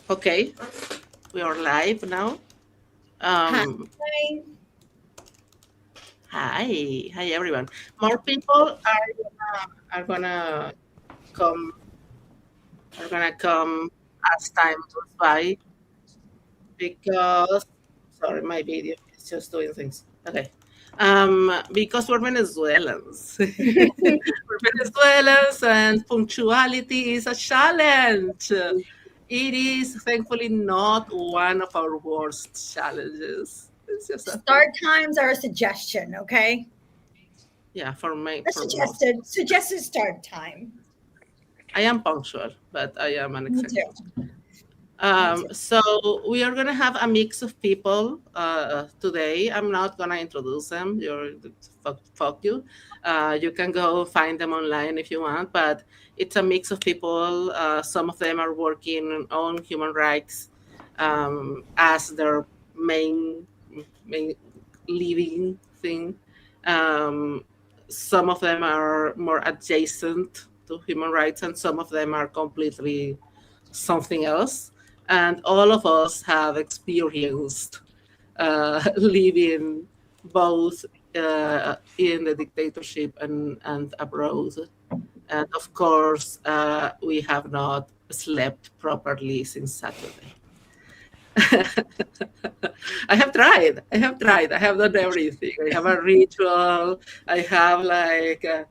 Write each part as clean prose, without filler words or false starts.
Okay, we are live now. Hi. Um, hi everyone. More people are gonna come come as time goes by because sorry, my video is just doing things. Okay. Because we're Venezuelans. We're Venezuelans and punctuality is a challenge. It is thankfully not one of our worst challenges. It's just a thing. Start times are a suggestion, okay? Yeah, A for most. suggested start time. I am punctual, but I am an Me exception. too. Me too. So we are gonna have a mix of people today. I'm not gonna introduce them. Fuck you. You can go find them online if you want, but it's a mix of people. Some of them are working on human rights as their main living thing. Um, some of them are more adjacent to human rights, and some of them are completely something else. And all of us have experienced living both in the dictatorship and abroad. And of course, we have not slept properly since Saturday. I have tried. I have tried. I have done everything. I have a ritual. I have like a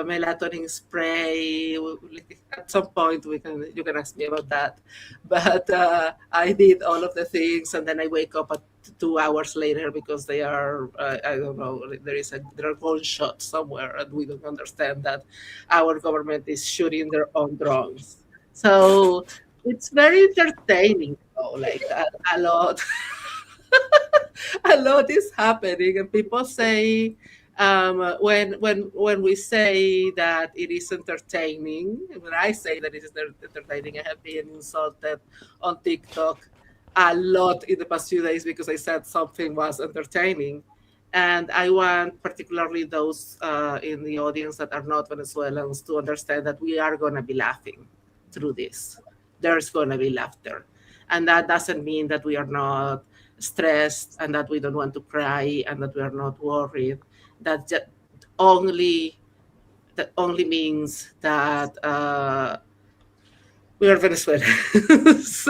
melatonin spray. At some point, you can ask me about that. But I did all of the things, and then I wake up at 2 hours later because they are I don't know. There are gunshots somewhere, and we don't understand that our government is shooting their own drones. So it's very entertaining though, like a lot a lot is happening, and people say when we say that it is entertaining, when I say that it is entertaining, I have been insulted on TikTok a lot in the past few days because I said something was entertaining. And I want particularly those in the audience that are not Venezuelans to understand that we are going to be laughing through this. There's going to be laughter. And that doesn't mean that we are not stressed and that we don't want to cry and that we are not worried. That just only that only means that we are Venezuelans,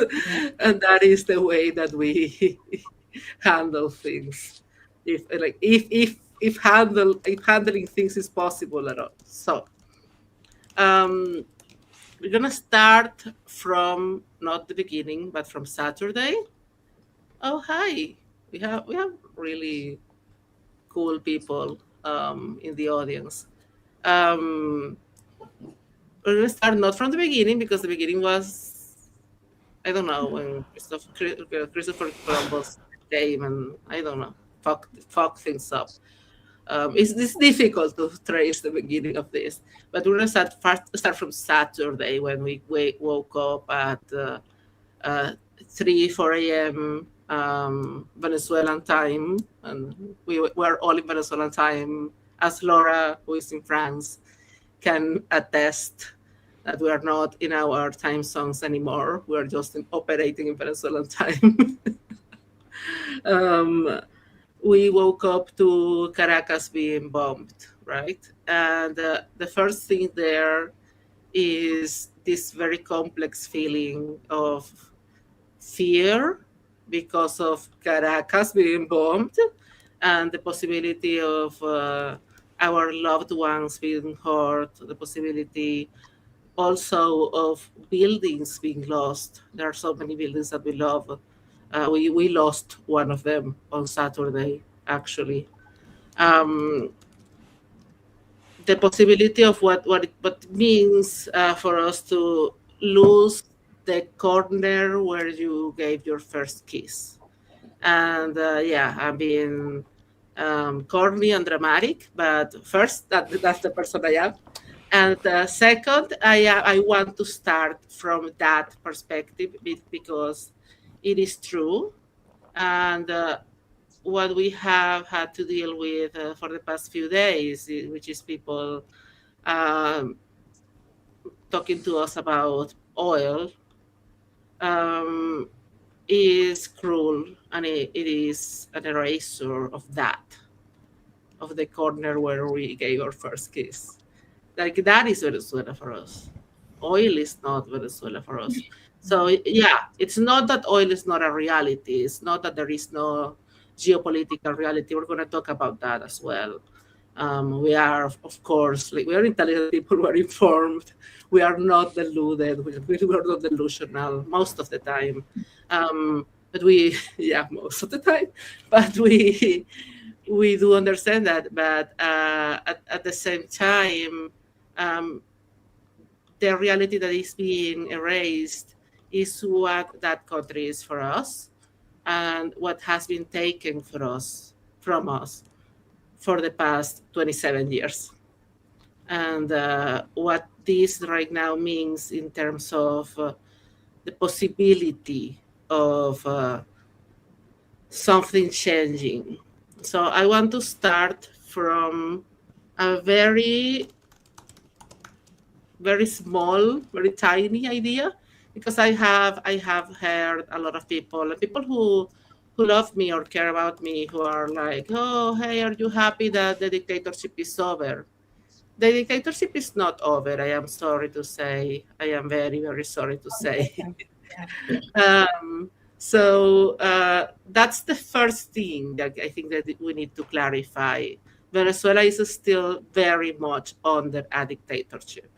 and that is the way that we handle things. If handling things is possible at all. So um, we're gonna start from not the beginning, but from Saturday. Oh hi, we have really cool people in the audience. Um, we're gonna start not from the beginning because the beginning was I don't know when Christopher Columbus came and I don't know fuck things up. It's difficult to trace the beginning of this, but we're gonna start from Saturday when we woke up at 3, 4 a.m. Venezuelan time, and we were all in Venezuelan time. As Laura, who is in France, can attest that we are not in our time zones anymore. We are just operating in Venezuelan time. um, we woke up to Caracas being bombed, right? And the first thing there is this very complex feeling of fear because of Caracas being bombed and the possibility of our loved ones being hurt, the possibility also of buildings being lost. There are so many buildings that we love. We lost one of them on Saturday, actually. Um, the possibility of what it means for us to lose the corner where you gave your first kiss. And yeah, I'm being corny and dramatic, but first, that's the person I am. And second, I want to start from that perspective because it is true. And what we have had to deal with for the past few days, which is people um, talking to us about oil, um, is cruel, and it is an erasure of the corner where we gave our first kiss. Like that is Venezuela for us. Oil is not Venezuela for us. So yeah, it's not that oil is not a reality. It's not that there is no geopolitical reality. We're going to talk about that as well. We are, of course, like we are intelligent people. We are informed. We are not deluded. We are not delusional most of the time. But we, yeah, most of the time. But we do understand that. But at the same time, um, the reality that is being erased is what that country is for us and what has been taken for us from us for the past 27 years. And what this right now means in terms of the possibility of something changing. So I want to start from a very small, very tiny idea, because I have heard a lot of people who love me or care about me, who are like, oh, hey, are you happy that the dictatorship is over? The dictatorship is not over. I am sorry to say. I am very, very sorry to say. Yeah. So that's the first thing that I think that we need to clarify. Venezuela is still very much under a dictatorship.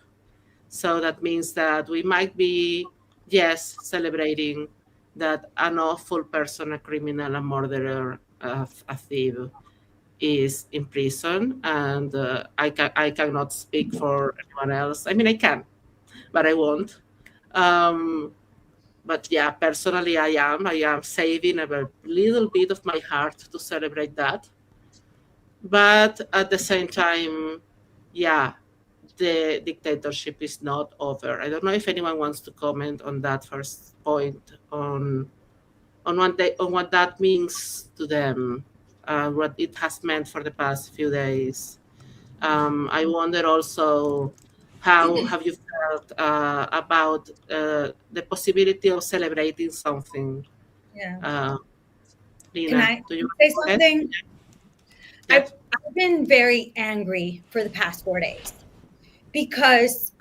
So that means that we might be, yes, celebrating that an awful person, a criminal, a murderer, a thief is in prison, and I cannot speak for anyone else. I mean, I can, but I won't. Um, but yeah, personally, I am saving a little bit of my heart to celebrate that. But at the same time, yeah, the dictatorship is not over. I don't know if anyone wants to comment on that first point on what that means to them, what it has meant for the past few days. I wonder also how have you felt about the possibility of celebrating something. Yeah. Uh, Can Lina, I do you say want to go ahead? something? Yeah. I've been very angry for the past 4 days because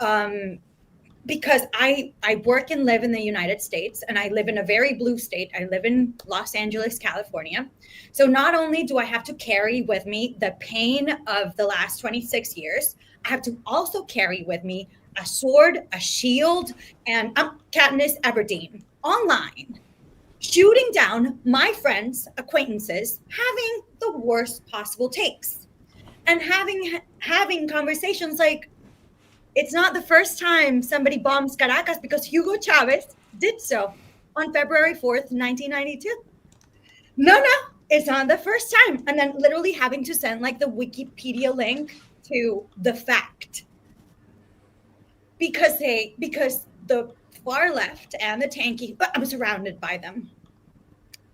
I work and live in the United States, and I live in a very blue state. I live in Los Angeles, California. So not only do I have to carry with me the pain of the last 26 years, I have to also carry with me a sword, a shield, and Katniss Everdeen online, shooting down my friends, acquaintances, having the worst possible takes, and having conversations like, it's not the first time somebody bombs Caracas, because Hugo Chavez did so on February 4th, 1992. No, it's not the first time. And then literally having to send like the Wikipedia link to the fact, because the far left and the tanky, but I'm surrounded by them.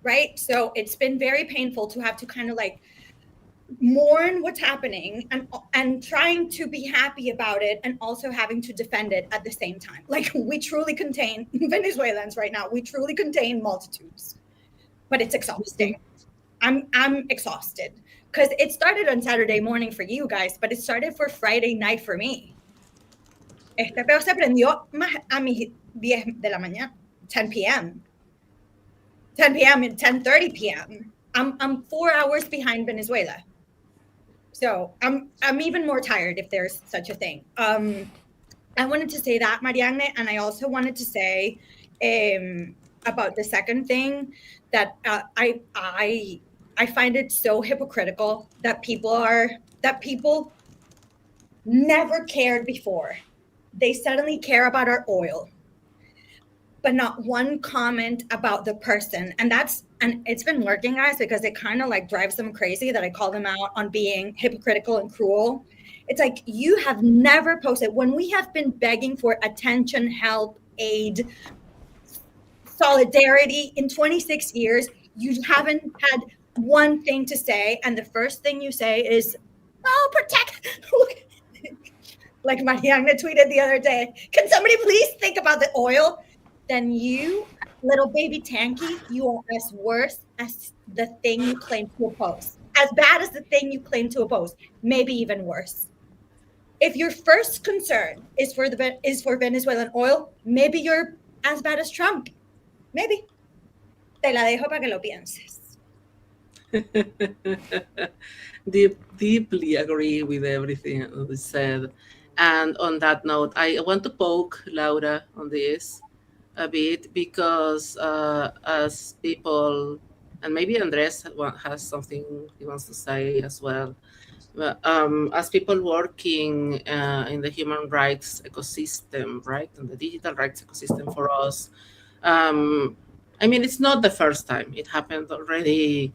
Right. So it's been very painful to have to kind of like mourn what's happening and trying to be happy about it, and also having to defend it at the same time. Like, we truly contain Venezuelans right now. We truly contain multitudes, but it's exhausting. I'm exhausted because it started on Saturday morning for you guys, but it started for Friday night for me. Este pedo se prendió a mis 10 de la mañana, 10 p.m. 10 p.m. and 10:30 p.m. I'm 4 hours behind Venezuela. So I'm even more tired, if there's such a thing. I wanted to say that, Marianne, and I also wanted to say about the second thing, that I find it so hypocritical that people never cared before. They suddenly care about our oil, but not one comment about the person. And it's been working, guys, because it kind of like drives them crazy that I call them out on being hypocritical and cruel. It's like, you have never posted when we have been begging for attention, help, aid, solidarity in 26 years. You haven't had one thing to say. And the first thing you say is, oh, protect. Like Mariana tweeted the other day, can somebody please think about the oil? Then you little baby tanky, you are as worse as the thing you claim to oppose. As bad as the thing you claim to oppose, maybe even worse. If your first concern is for Venezuelan oil, maybe you're as bad as Trump. Maybe. Te la dejo para que lo pienses. Deeply agree with everything that is said. And on that note, I want to poke Laura on this a bit because as people, and maybe Andres has something he wants to say as well. As people working in the human rights ecosystem, right, and the digital rights ecosystem for us, um, I mean, it's not the first time. It happened already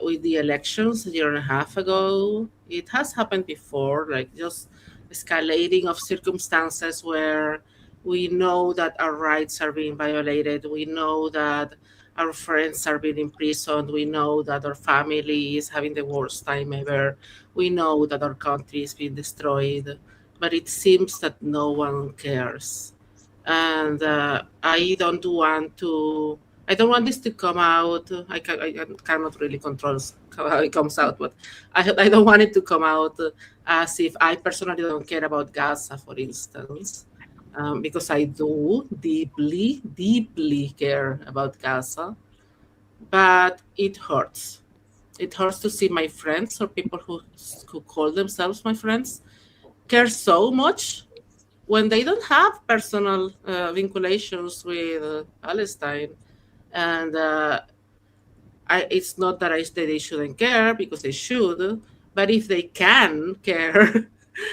with the elections a year and a half ago. It has happened before, like just escalating of circumstances where we know that our rights are being violated. We know that our friends are being imprisoned. We know that our family is having the worst time ever. We know that our country is being destroyed. But it seems that no one cares. And I don't want this to come out. I cannot really control how it comes out, but I don't want it to come out as if I personally don't care about Gaza, for instance, because I do deeply, deeply care about Gaza, but it hurts. It hurts to see my friends or people who call themselves my friends care so much when they don't have personal vinculations with Palestine. And it's not that I say they shouldn't care because they should, but if they can care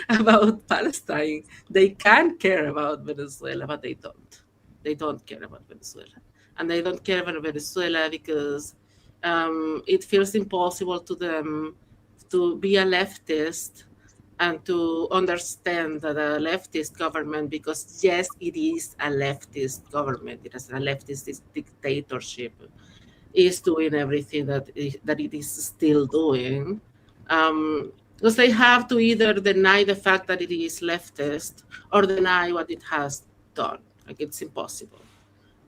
about Palestine, they can care about Venezuela, but they don't. They don't care about Venezuela. And they don't care about Venezuela because it feels impossible to them to be a leftist and to understand that a leftist government, because yes, it is a leftist government, it is a leftist dictatorship, is doing everything that it is still doing. Because they have to either deny the fact that it is leftist or deny what it has done. Like it's impossible.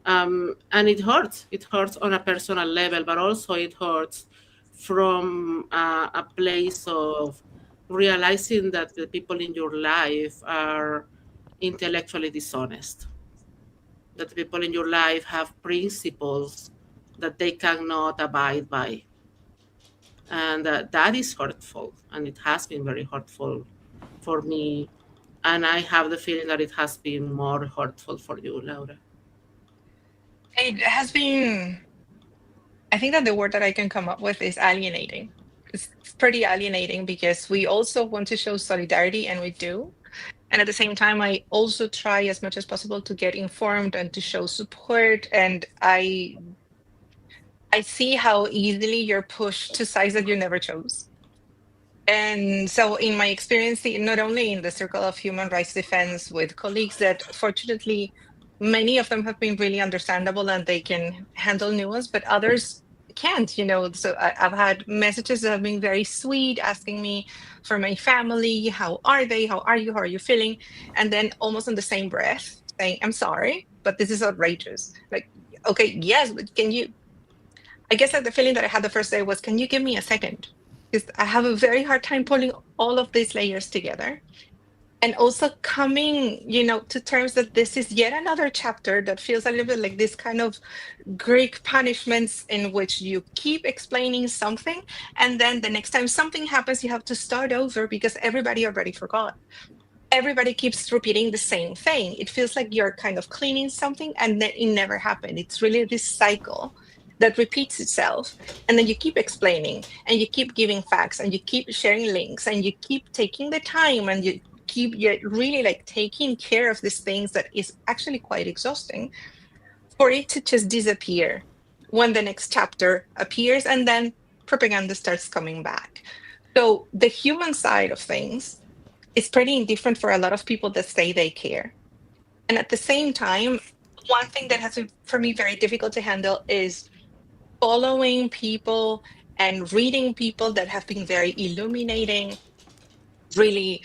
And it hurts. It hurts on a personal level, but also it hurts from a place of realizing that the people in your life are intellectually dishonest, that the people in your life have principles that they cannot abide by. And that is hurtful. And it has been very hurtful for me. And I have the feeling that it has been more hurtful for you, Laura. It has been, I think that the word that I can come up with is alienating. It's pretty alienating because we also want to show solidarity, and we do. And at the same time, I also try as much as possible to get informed and to show support. And I see how easily you're pushed to sides that you never chose. And so, in my experience, not only in the circle of human rights defense with colleagues, that fortunately many of them have been really understandable and they can handle nuance, but others can't, you know. So, I've had messages that have been very sweet, asking me for my family, how are they? How are you? How are you feeling? And then, almost in the same breath, saying, I'm sorry, but this is outrageous. Like, okay, yes, but can you? I guess like the feeling that I had the first day was, can you give me a second? Because I have a very hard time pulling all of these layers together. And also coming, you know, to terms that this is yet another chapter that feels a little bit like this kind of Greek punishments in which you keep explaining something. And then the next time something happens, you have to start over because everybody already forgot. Everybody keeps repeating the same thing. It feels like you're kind of cleaning something and then it never happened. It's really this cycle that repeats itself. And then you keep explaining and you keep giving facts and you keep sharing links and you keep taking the time and you're really like taking care of these things that is actually quite exhausting for it to just disappear when the next chapter appears and then propaganda starts coming back. So the human side of things is pretty indifferent for a lot of people that say they care. And at the same time, one thing that has been for me very difficult to handle is following people and reading people that have been very illuminating, really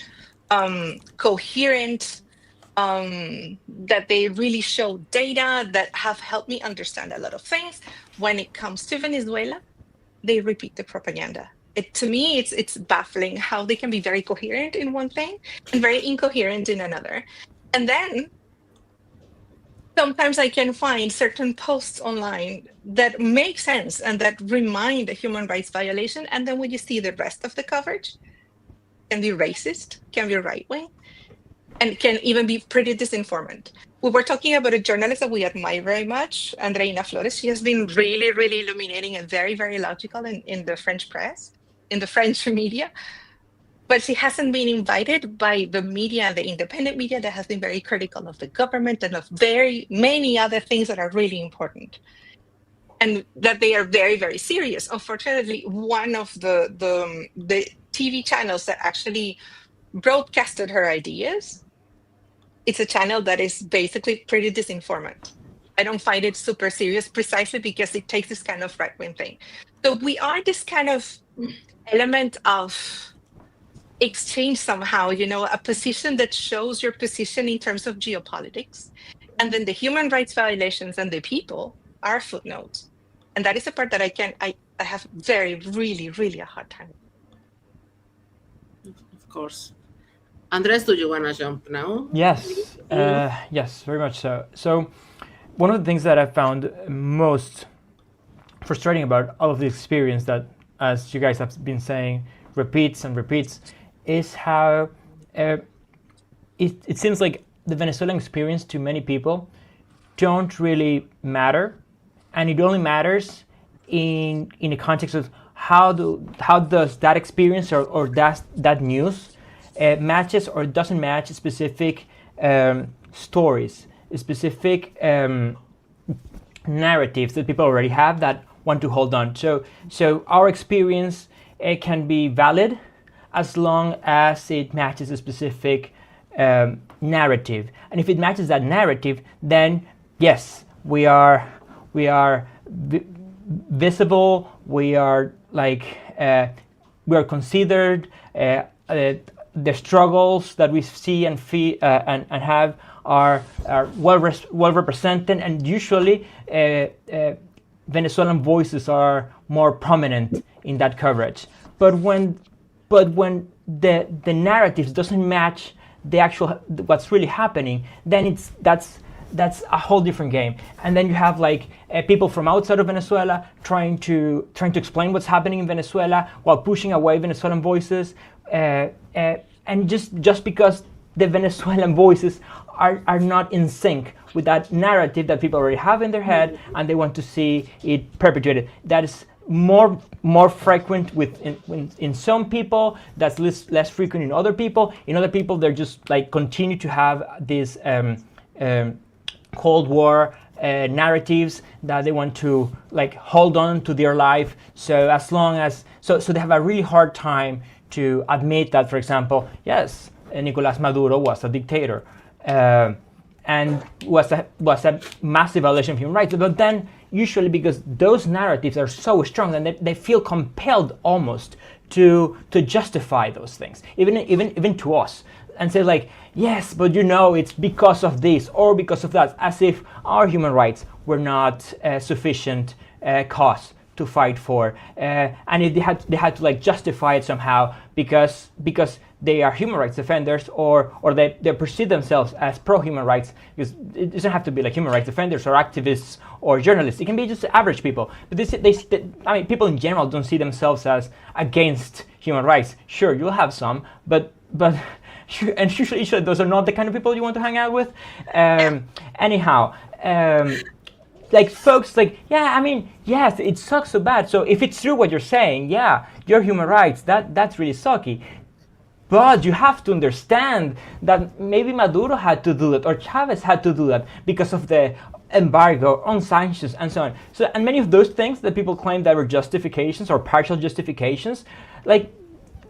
coherent, that they really show data that have helped me understand a lot of things. When it comes to Venezuela, they repeat the propaganda. To me, it's baffling how they can be very coherent in one thing and very incoherent in another. And then sometimes I can find certain posts online that make sense and that remind a human rights violation. And then when you see the rest of the coverage, can be racist, can be right wing, and can even be pretty disinformant. We were talking about a journalist that we admire very much, Andreina Flores. She has been really, really illuminating and very, very logical in the French press, in the French media. But she hasn't been invited by the media, the independent media that has been very critical of the government and of very many other things that are really important. And that they are very, very serious. Unfortunately, one of the TV channels that actually broadcasted her ideas, it's a channel that is basically pretty disinformant. I don't find it super serious precisely because it takes this kind of right-wing thing. So we are this kind of element of exchange somehow, a position that shows your position in terms of geopolitics. And then the human rights violations and the people are footnotes. And that is the part that I have very, really, really a hard time. Of course. Andres, do you want to jump now? Yes, yes, very much so. So one of the things that I found most frustrating about all of the experience that, as you guys have been saying, repeats and repeats, is how it seems like the Venezuelan experience to many people don't really matter, and it only matters in the context of how does that experience or that news matches or doesn't match specific stories, specific narratives that people already have that want to hold on. So our experience can be valid as long as it matches a specific narrative. And if it matches that narrative, then yes, we are visible. We are considered. The struggles that we see and feel and have are well represented, and usually Venezuelan voices are more prominent in that coverage. But when the narratives doesn't match the actual what's really happening, then that's a whole different game. And then you have people from outside of Venezuela trying to explain what's happening in Venezuela while pushing away Venezuelan voices. And just because the Venezuelan voices are not in sync with that narrative that people already have in their head, and they want to see it perpetuated. That is more frequent in some people. That's less frequent in other people. In other people, they're just continue to have these Cold War narratives that they want to hold on to their life. So as long as so they have a really hard time to admit that, for example, yes, Nicolás Maduro was a dictator and was a massive violation of human rights. But then usually because those narratives are so strong, and they feel compelled almost to justify those things, even to us, and say yes, but it's because of this or because of that, as if our human rights were not sufficient cause to fight for, and if they had to justify it somehow because they are human rights defenders or they perceive themselves as pro-human rights, because it doesn't have to be human rights defenders or activists or journalists. It can be just average people. But people in general don't see themselves as against human rights. Sure, you'll have some, but and usually those are not the kind of people you want to hang out with. Anyhow. Folks yes, it sucks so bad. So if it's true what you're saying, yeah, your human rights, that's really sucky. But you have to understand that maybe Maduro had to do that, or Chavez had to do that because of the embargo on sanctions and so on. So, and many of those things that people claim that were justifications or partial justifications,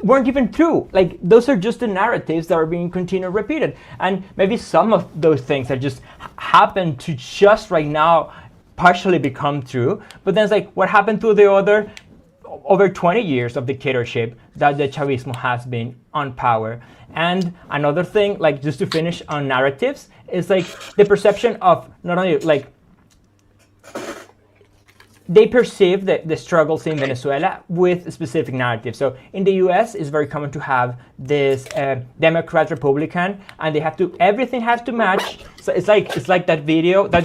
weren't even true. Those are just the narratives that are being continued repeated. And maybe some of those things that just happen to just right now partially become true. But then it's what happened to the other over 20 years of dictatorship that the Chavismo has been on power. And another thing, like just to finish on narratives, is like the perception of not only like they perceive the struggles in Venezuela with specific narratives. So in the U.S., it's very common to have this Democrat Republican, and they have to everything has to match. So it's like that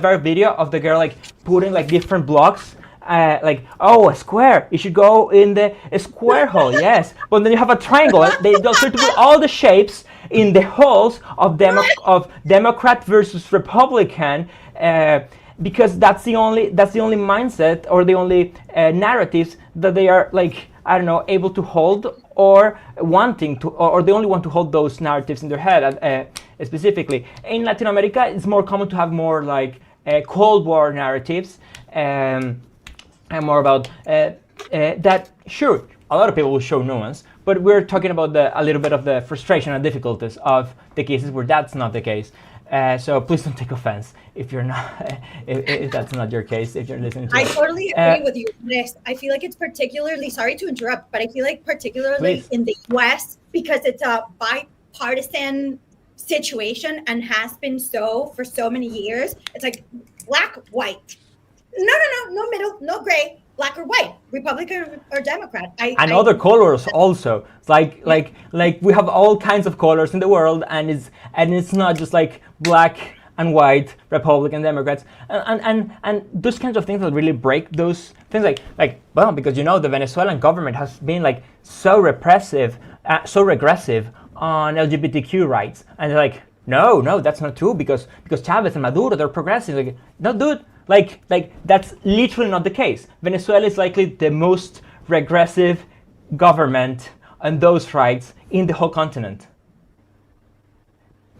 very video of the girl like putting like different blocks. Like, oh, a square, it should go in the square hole, yes. But then you have a triangle. They try to put all the shapes in the holes of Democrat versus Republican, because that's the only mindset or the only narratives that they are like, I don't know, able to hold or wanting to, or they only want to hold those narratives in their head. Specifically, in Latin America, it's more common to have more like Cold War narratives. And more about that. Sure, a lot of people will show nuance, but we're talking about a little bit of the frustration and difficulties of the cases where that's not the case. So please don't take offense if you're not, if that's not your case, if you're listening to I it. totally agree with you on this. I feel like it's particularly, sorry to interrupt, but I feel like particularly Please. in the US, because it's a bipartisan situation and has been so for so many years. It's like black, white. No middle, no gray, black or white, Republican or Democrat. Other colors also. It's like we have all kinds of colors in the world, and it's not just like black and white, Republican, Democrats, and those kinds of things that really break those things. Well, because the Venezuelan government has been like so repressive, so regressive on LGBTQ rights, and they're like, no, that's not true because Chavez and Maduro, they're progressive. Like, no, dude. Like that's literally not the case. Venezuela is likely the most regressive government on those rights in the whole continent.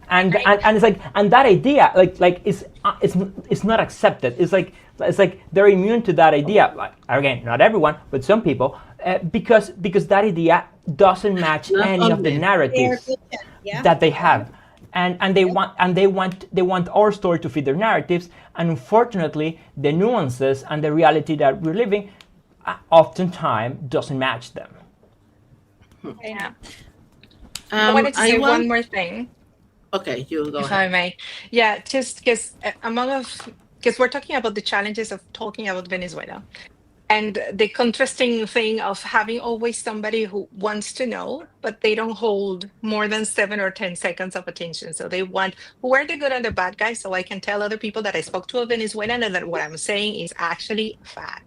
And it's like, and that idea it's not accepted. It's like they're immune to that idea. Like, again, not everyone, but some people, because that idea doesn't match any of the narratives that they have. And they want our story to fit their narratives, and unfortunately, the nuances and the reality that we're living oftentimes doesn't match them. Yeah. I wanted to say one more thing. Okay, you go if ahead. I may. Yeah, just because because we're talking about the challenges of talking about Venezuela. And the contrasting thing of having always somebody who wants to know, but they don't hold more than 7 or 10 seconds of attention. So they want, who are the good and the bad guys, so I can tell other people that I spoke to a Venezuelan and that what I'm saying is actually fact.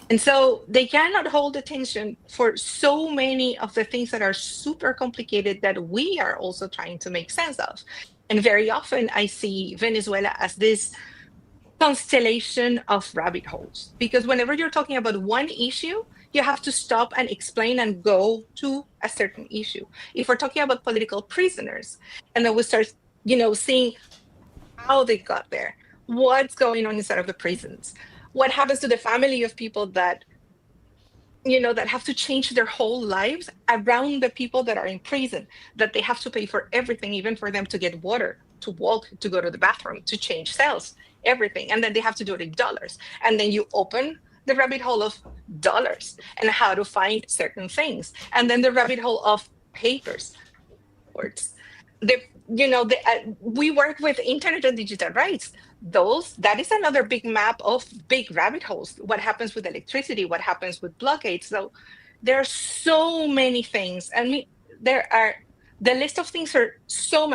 And so they cannot hold attention for so many of the things that are super complicated that we are also trying to make sense of. And very often I see Venezuela as this constellation of rabbit holes, because whenever you're talking about one issue, you have to stop and explain and go to a certain issue. If we're talking about political prisoners, and then we start seeing how they got there, what's going on inside of the prisons, what happens to the family of people that that have to change their whole lives around the people that are in prison, that they have to pay for everything, even for them to get water, to walk, to go to the bathroom, to change cells, everything. And then they have to do it in dollars. And then you open the rabbit hole of dollars and how to find certain things. And then the rabbit hole of papers, words. We work with internet and digital rights. That is another big map of big rabbit holes. What happens with electricity? What happens with blockades? So there are so many things. The list of things are so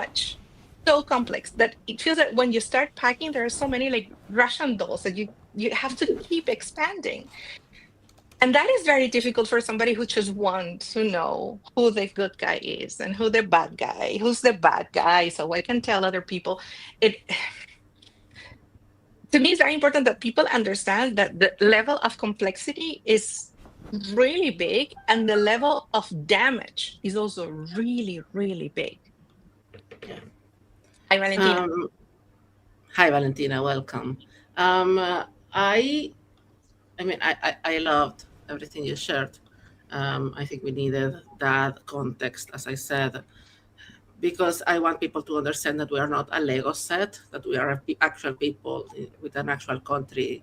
complex that it feels that when you start packing, there are so many like Russian dolls that you have to keep expanding. And that is very difficult for somebody who just wants to know who the good guy is and who's the bad guy, so I can tell other people. To me, it's very important that people understand that the level of complexity is really big, and the level of damage is also really, really big. Yeah. Hi, Valentina. Hi, Valentina. Welcome. I loved everything you shared. I think we needed that context, as I said, because I want people to understand that we are not a Lego set, that we are actual people with an actual country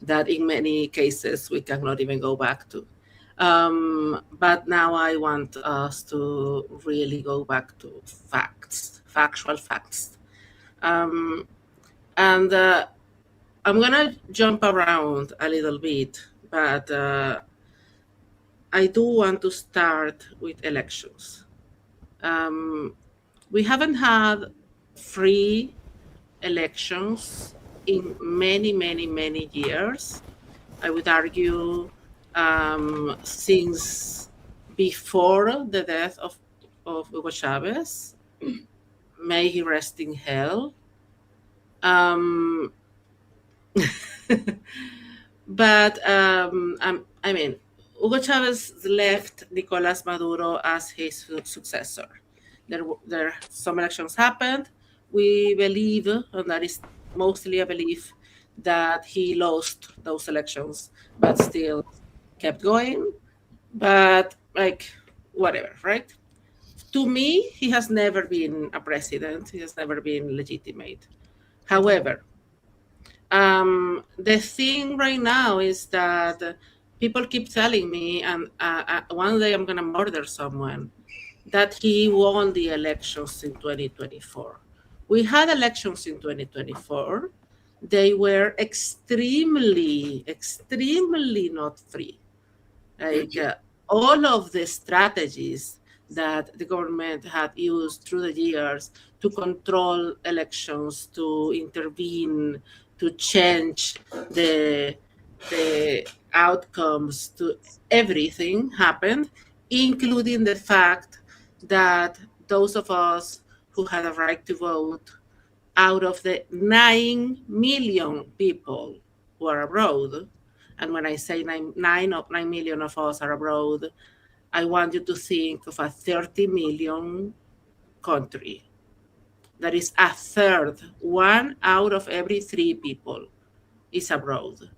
that in many cases we cannot even go back to. But now I want us to really go back to facts, factual facts. And I'm gonna jump around a little bit, but I do want to start with elections. We haven't had free elections in many, many, many years. I would argue since before the death of Hugo Chavez. May he rest in hell. But I mean, Hugo Chavez left Nicolas Maduro as his successor. Some elections happened. We believe, and that is mostly a belief, that he lost those elections, but still kept going. But like, whatever, right? To me, he has never been a president. He has never been legitimate. However, the thing right now is that people keep telling me, and one day I'm going to murder someone, that he won the elections in 2024. We had elections in 2024. They were extremely, extremely not free. Like all of the strategies that the government had used through the years to control elections, to intervene, to change the outcomes, to everything happened, including the fact that those of us who had a right to vote, out of the 9 million people who are abroad, and when I say 9 million of us are abroad, I want you to think of a 30 million country. That is a third. 1 out of every 3 people is abroad.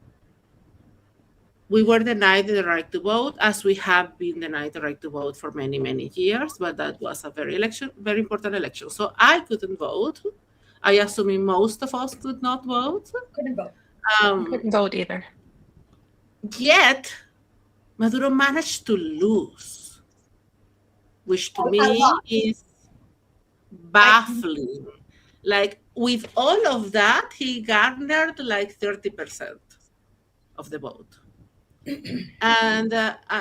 We were denied the right to vote, as we have been denied the right to vote for many, many years, but that was a very important election. So I couldn't vote. I assume most of us could not vote. Couldn't vote. Couldn't vote either. Yet, Maduro managed to lose, which to me is baffling. Like, with all of that, he garnered like 30% of the vote. And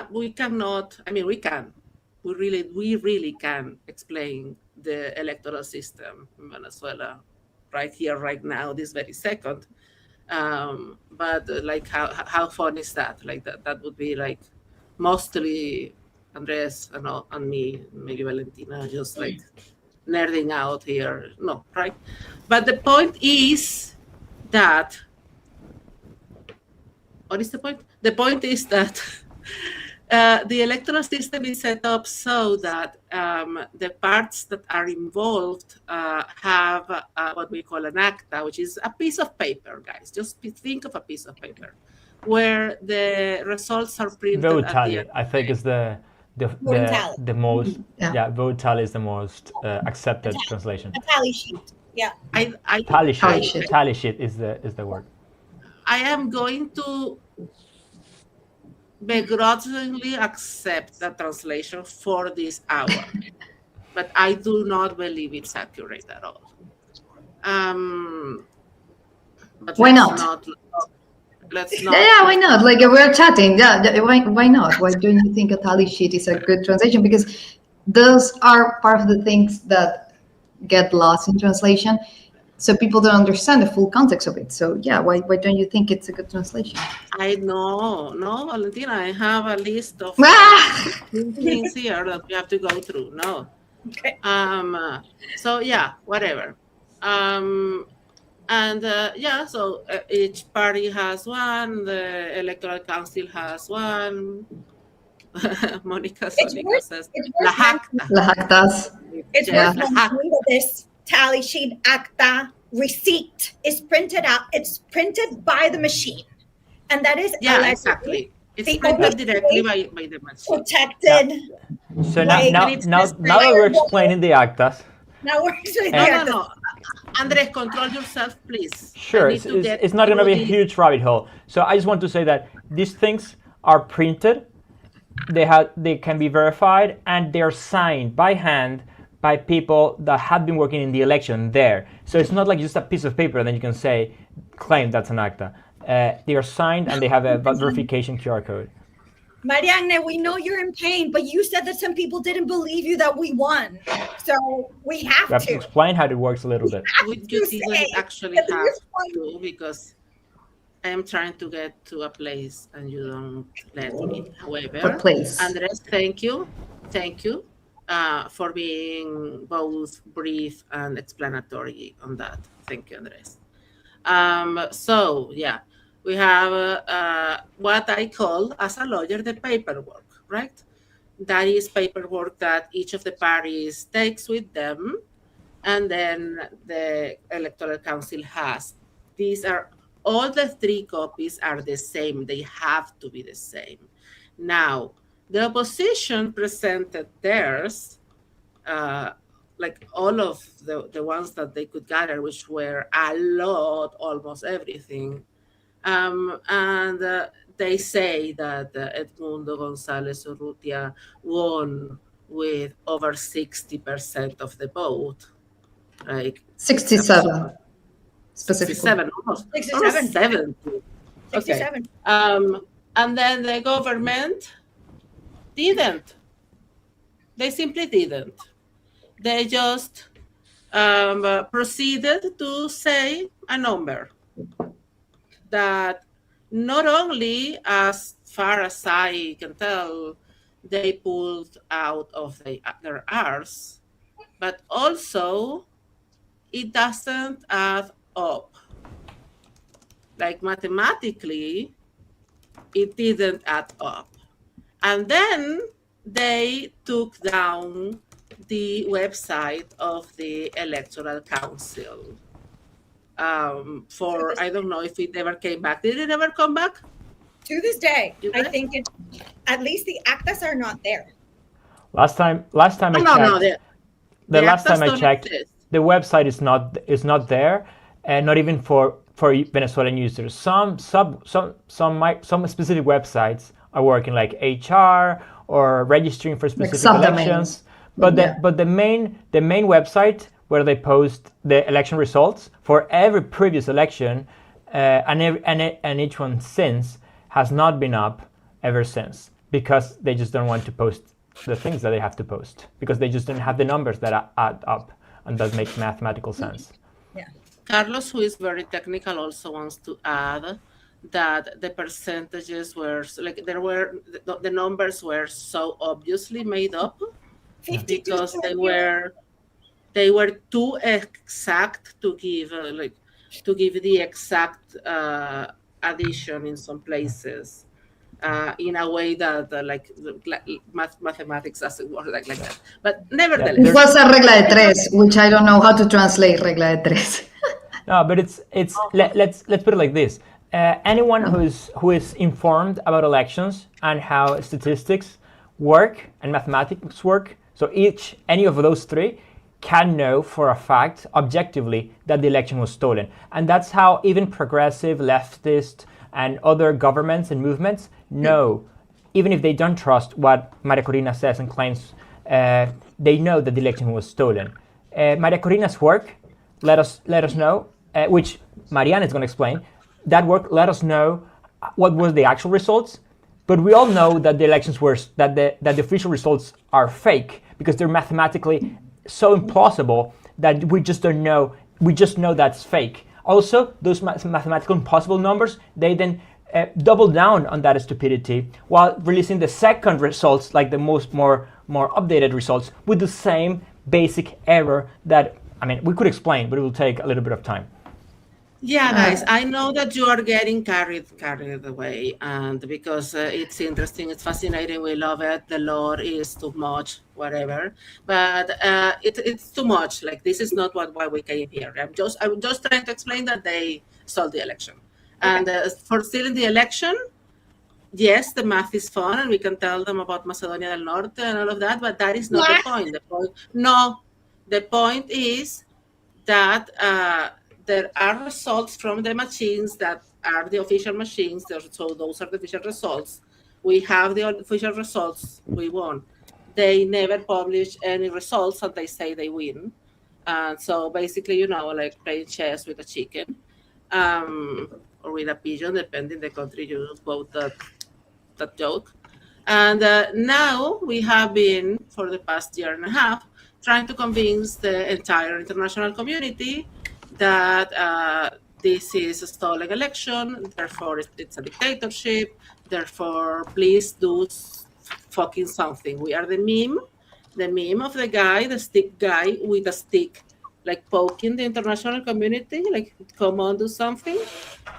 we cannot, I mean, we can. We really can explain the electoral system in Venezuela right here, right now, this very second. But like, how fun is that? Like that would be like mostly Andres and me, maybe Valentina, just like nerding out here. No, right? But the point is that, what is the point? The point is that the electoral system is set up so that the parts that are involved have what we call an acta, which is a piece of paper, guys. Just think of a piece of paper where the results are printed. Vote tally, I think, is the most. Yeah. Vote tally is the most accepted translation. A tally sheet. Yeah. Tally sheet. Tally sheet is the word. I am going to begrudgingly accept the translation for this hour, but I do not believe it's accurate at all. But why not? Let's not. Yeah, why not? Like, we're chatting. Yeah, why not? Why don't you think a tally sheet is a good translation? Because those are part of the things that get lost in translation. So people don't understand the full context of it. So yeah, why don't you think it's a good translation? I know, no, Valentina, I have a list of things here that we have to go through. No. Okay. So yeah, whatever. So each party has one. The electoral council has one. Monica says La Acta. La Actas. It's worth noting that this tally sheet acta receipt is printed out. It's printed by the machine, and that is exactly. It's printed directly by the machine. Protected. Yeah. So now that we're explaining the actas. Now we're explaining the actas. No. Andres, control yourself, please. Sure, it's not going to be a huge rabbit hole. So I just want to say that these things are printed they can be verified, and they're signed by hand by people that have been working in the election there. So it's not like just a piece of paper and then you can say claim that's an acta. They are signed and they have a verification QR code. Marianne, we know you're in pain, but you said that some people didn't believe you that we won. So we have You have to to. explain how it works a little bit. You didn't actually that have this point- to, because I am trying to get to a place and you don't let me. However, For place. Andres, thank you for being both brief and explanatory on that. Thank you, Andres. So yeah, we have what I call as a lawyer the paperwork, right? That is paperwork that each of the parties takes with them, and then the Electoral Council has. These are all the 3 copies are the same. They have to be the same. Now, the opposition presented theirs, like all of the ones that they could gather, which were a lot, almost everything. And they say that Edmundo González Urrutia won with over 60% of the vote. Like 67 specifically. 67, almost 67. 70. Okay. 67. And then the government didn't. They simply didn't. They just proceeded to say a number that not only, as far as I can tell, they pulled out of their arse, but also it doesn't add up. Like mathematically, it didn't add up. And then they took down the website of the Electoral Council. I don't know if it ever came back. Did it ever come back? To this day, You I guys? think at least the actas are not there. Last time I checked, the last time I checked, the website is not there, and not even for Venezuelan users. Some specific websites are working, like HR or registering for specific elections. But the main website where they post the election results for every previous election and each one since has not been up ever since, because they just don't want to post the things that they have to post, because they just don't have the numbers that add up, and that makes mathematical sense. Yeah. Carlos, who is very technical, also wants to add that the percentages were like the numbers were so obviously made up because they were too exact to give the exact addition in some places in a way that mathematics doesn't work like that. But nevertheless, it was a regla de tres, which I don't know how to translate regla de tres. No, but let's put it like this. Anyone who is informed about elections and how statistics work and mathematics work, so any of those 3 can know for a fact, objectively, that the election was stolen. And that's how even progressive, leftist, and other governments and movements know, even if they don't trust what Maria Corina says and claims, they know that the election was stolen. Maria Corina's work let us know, which Mariana is going to explain. That work let us know what were the actual results, but we all know that the elections that the official results are fake, because they're mathematically so implausible that we just don't know. We just know that's fake. Also, those mathematical impossible numbers, they then double down on that stupidity while releasing the second results, like the more updated results, with the same basic error that, we could explain, but it will take a little bit of time. Yeah, guys, I know that you are getting carried away, and because it's interesting, it's fascinating, we love it. The lore is too much, whatever, but it's too much. Like, this is not why we came here. I'm just trying to explain that they stole the election, and for stealing the election, yes, the math is fun, and we can tell them about Macedonia del Norte and all of that, but that is not the point. The point is that there are results from the machines that are the official machines. So those are the official results. We have the official results. We won. They never publish any results, and they say they win. And so basically, like playing chess with a chicken, or with a pigeon, depending the country you quote that joke. And now we have been, for the past year and a half, trying to convince the entire international community that this is a stolen election, therefore it's a dictatorship, therefore please do fucking something. We are the meme of the guy, the stick guy with a stick, like poking the international community, like, come on, do something.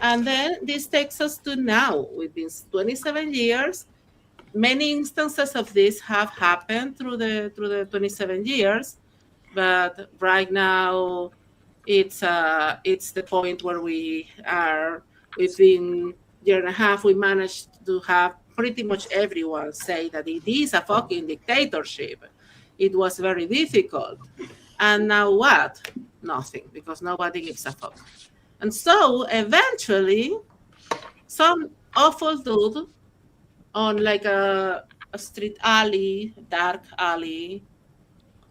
And then this takes us to now. Within 27 years, many instances of this have happened through the 27 years, but right now it's the point where we are. Within year and a half, we managed to have pretty much everyone say that it is a fucking dictatorship. It was very difficult. And now what? Nothing, because nobody gives a fuck. And so eventually, some awful dude on like a street alley, dark alley,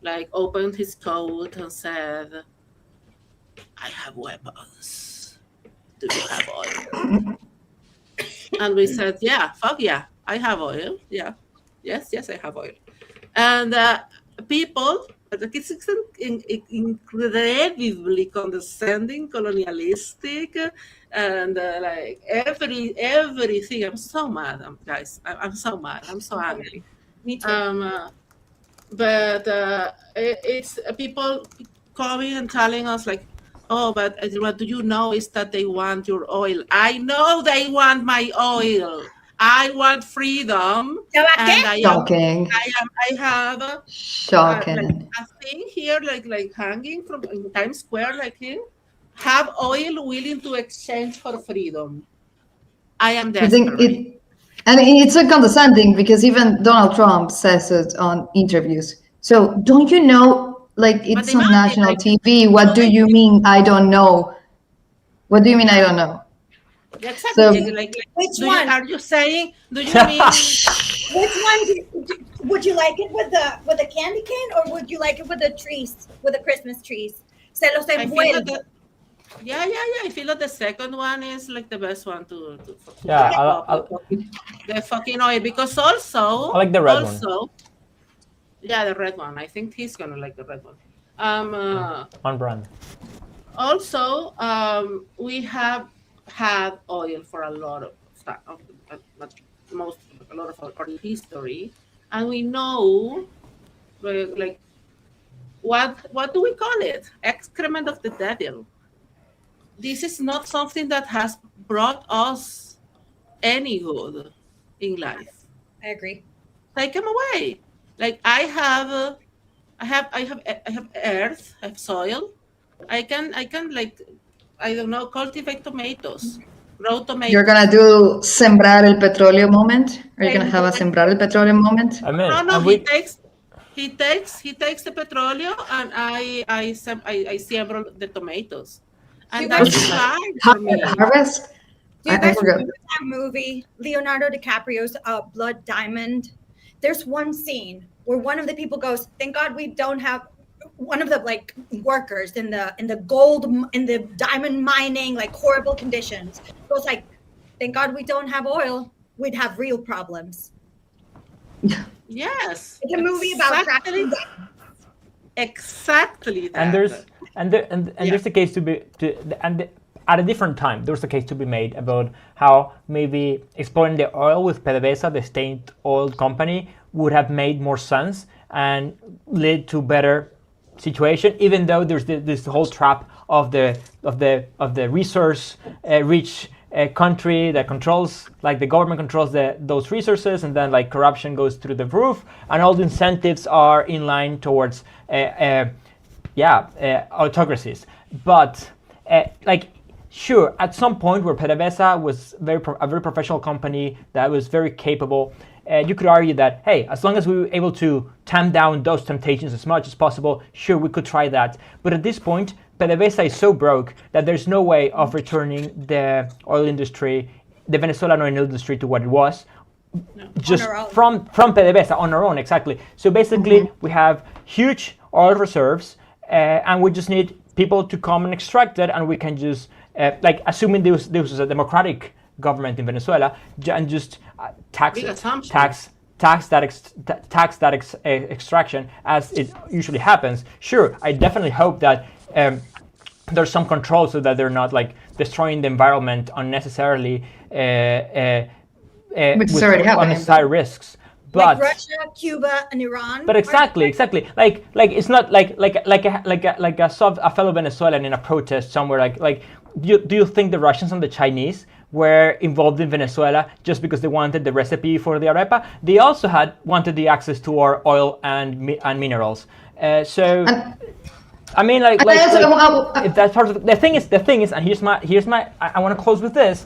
like opened his coat and said, I have weapons. Do you have oil? And we said, yeah, fuck yeah, I have oil. Yeah. Yes, I have oil. And people, it's incredibly condescending, colonialistic, and like everything. I'm so mad, guys. I'm so mad. I'm so angry. Me too. But it's people coming and telling us like, oh, but what do you know is that they want your oil. I know they want my oil. I want freedom, and Shocking. I have like Shocking. a thing here, like hanging from in Times Square, like here. Have oil willing to exchange for freedom. I am I think desperate. and it's so condescending because even Donald Trump says it on interviews. So don't you know, like But it's on imagine, national like, TV. What do you mean I don't know? What do you mean I don't know? exactly. So Like, Which one? are you saying? Do you mean? Which one would you like it with the candy cane, or would you like it with the trees, with the Christmas trees? Se los I feel that envuelvo. yeah. I feel that the second one is like the best one to Yeah, the fucking oil, because also I like the red one. Yeah, the red one. I think he's gonna like the red one. On brand. Also, we have had oil for a lot of time, a lot of our history, and we know, like, what do we call it? Excrement of the devil. This is not something that has brought us any good in life. I agree. Take them away. Like I have earth, I have soil. I can like, I don't know, cultivate tomatoes, grow tomatoes. you're gonna do sembrar el petróleo moment? Are you gonna have a sembrar el petróleo moment? I mean, No, and he takes the petróleo, and I siembro the tomatoes, You and guys- that's fine for me. Harvest? Do you I guys forgot. remember that movie, Leonardo DiCaprio's Blood Diamond? There's one scene where one of the people goes, "Thank God we don't have." One of the like workers in the gold in the diamond mining, like horrible conditions, goes like, "Thank God we don't have oil. We'd have real problems." Yes, It's a movie about cracking down. exactly that. and there's a case to be at a different time. There's a case to be made about how maybe exploring the oil with PDVSA, the state oil company, would have made more sense and led to better situation. Even though there's this whole trap of the resource rich country that controls, like the government controls those resources, and then like corruption goes through the roof, and all the incentives are in line towards autocracies. But like, sure, at some point where PDVSA was a very professional company that was very capable, you could argue that, hey, as long as we were able to tamp down those temptations as much as possible, sure, we could try that. But at this point, PDVSA is so broke that there's no way of returning the oil industry, the Venezuelan oil industry, to what it was, just On our own. from PDVSA on our own, exactly. So basically, we have huge oil reserves, and we just need people to come and extract it, and we can just like assuming this was a democratic government in Venezuela, and just tax Big it, assumption. tax that extraction as it usually happens. Sure, I definitely hope that there's some control so that they're not like destroying the environment unnecessarily Which is with already happening. unnecessary risks. But Like Russia, Cuba, and Iran. but exactly, like it's not like a fellow Venezuelan in a protest somewhere. Like do you think the Russians and the Chinese were involved in Venezuela just because they wanted the recipe for the arepa? They also wanted the access to our oil and minerals. So I mean, if that's part of the thing is, and here's my. I want to close with this.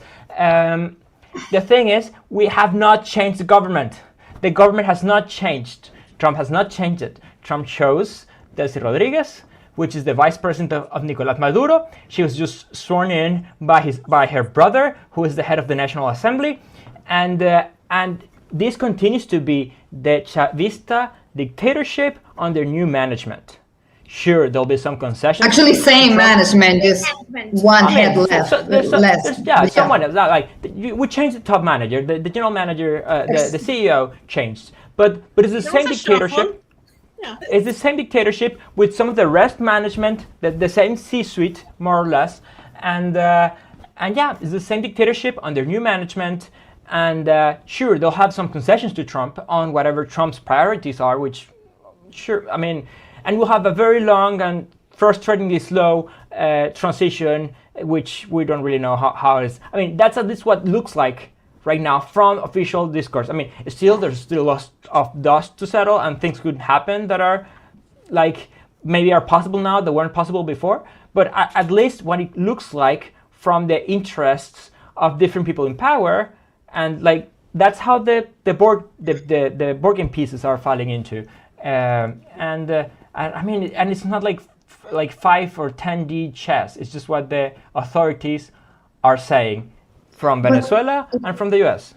The thing is, we have not changed the government. The government has not changed. Trump has not changed it. Trump chose Delcy Rodriguez, which is the vice president of Nicolás Maduro. She was just sworn in by her brother, who is the head of the National Assembly, and this continues to be the Chavista dictatorship under new management. Sure, there'll be some concessions. Actually, same management, just one head left. less. Someone else. Like we changed the top manager, the general manager, the CEO changed, but it's the same dictatorship. Yeah. It's the same dictatorship with some of the rest management, the same C-suite more or less, and yeah, it's the same dictatorship under new management. And sure, they'll have some concessions to Trump on whatever Trump's priorities are, which sure, I mean. And we'll have a very long and frustratingly slow transition, which we don't really know how it is. I mean, that's at least what it looks like right now from official discourse. I mean, there's still lots of dust to settle, and things could happen that are like maybe are possible now that weren't possible before. But at least what it looks like from the interests of different people in power, and like that's how the board game pieces are falling into. I mean, and it's not like 5 or 10D chess. It's just what the authorities are saying from Venezuela and from the U.S.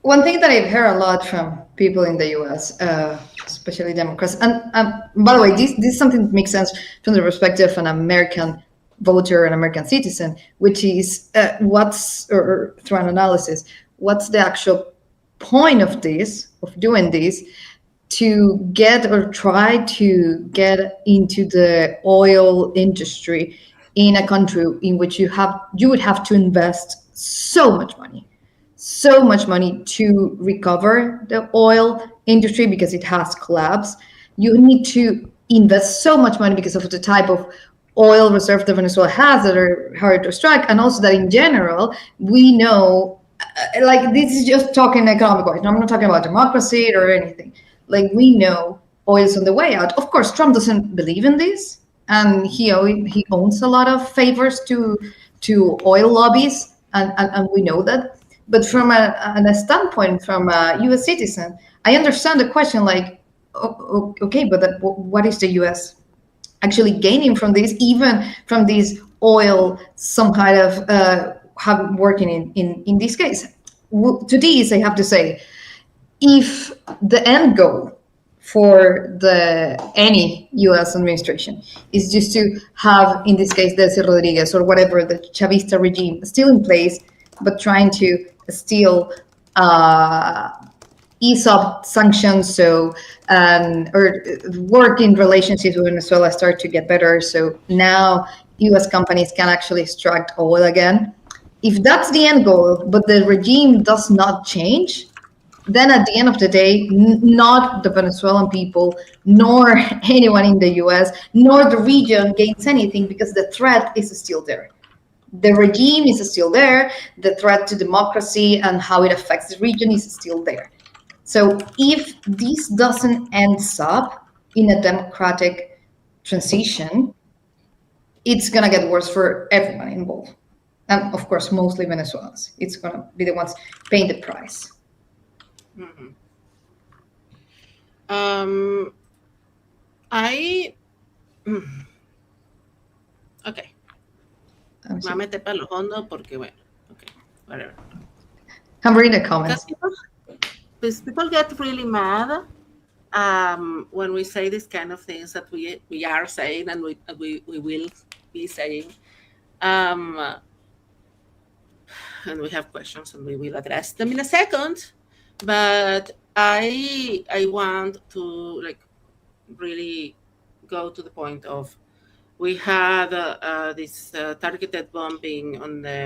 One thing that I've heard a lot from people in the U.S., especially Democrats, and by the way, this is something that makes sense from the perspective of an American voter, an American citizen, which is through an analysis, what's the actual point of doing this? To get or try to get into the oil industry in a country in which you would have to invest so much money to recover the oil industry because it has collapsed. You need to invest so much money because of the type of oil reserve that Venezuela has that are hard to extract, and also that in general we know, like this is just talking economic wise. I'm not talking about democracy or anything. Like we know oil's on the way out. Of course, Trump doesn't believe in this, and he owns a lot of favors to oil lobbies, and we know that. But from a standpoint, from a U.S. citizen, I understand the question. Like, okay, but what is the U.S. actually gaining from this? Even from this oil, some kind of working in this case. To this, I have to say, if the end goal for any U.S. administration is just to have, in this case, Delcy Rodriguez or whatever the Chavista regime still in place, but trying to still ease up sanctions, or work in relationships with Venezuela start to get better, so now U.S. companies can actually extract oil again. If that's the end goal, but the regime does not change, then at the end of the day, not the Venezuelan people, nor anyone in the US, nor the region gains anything, because the threat is still there. The regime is still there. The threat to democracy and how it affects the region is still there. So if this doesn't end up in a democratic transition, it's going to get worse for everyone involved. And of course, mostly Venezuelans. It's going to be the ones paying the price. Mm-hmm. Okay. Me voy a meter para lo hondo porque, bueno, okay, whatever. I'm reading the comments. people get really mad when we say these kind of things that we are saying and we will be saying. And we have questions and we will address them in a second. But I want to like really go to the point of, we had this targeted bombing on the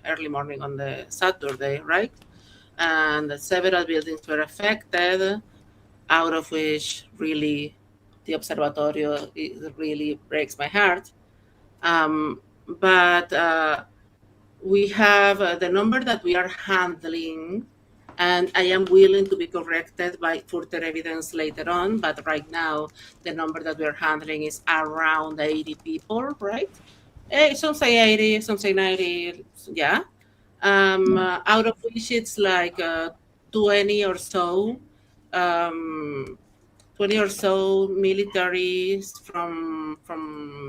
early morning on the Saturday, right? And several buildings were affected, out of which really the observatorio, it really breaks my heart. But we have the number that we are handling, and I am willing to be corrected by further evidence later on, but right now the number that we're handling is around 80 people, right? Some say 80, some say 90, yeah. Out of which it's like 20 or so, 20 or so militaries from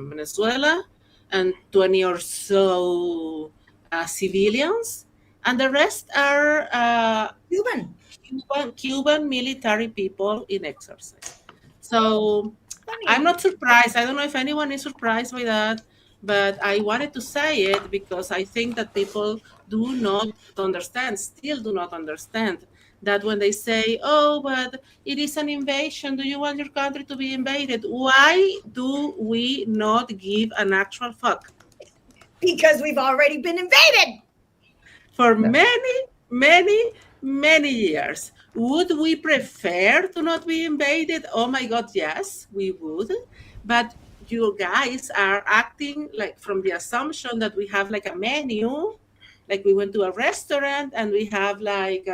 Venezuela, and 20 or so civilians, and the rest are Cuban military people in exercise. So I'm not surprised. I don't know if anyone is surprised by that, but I wanted to say it because I think that people do not understand, still do not understand, that when they say, oh, but it is an invasion, do you want your country to be invaded? Why do we not give an actual fuck? Because we've already been invaded. For many years. Would we prefer to not be invaded? Oh my God, yes, we would. But you guys are acting like from the assumption that we have like a menu, like we went to a restaurant and we have like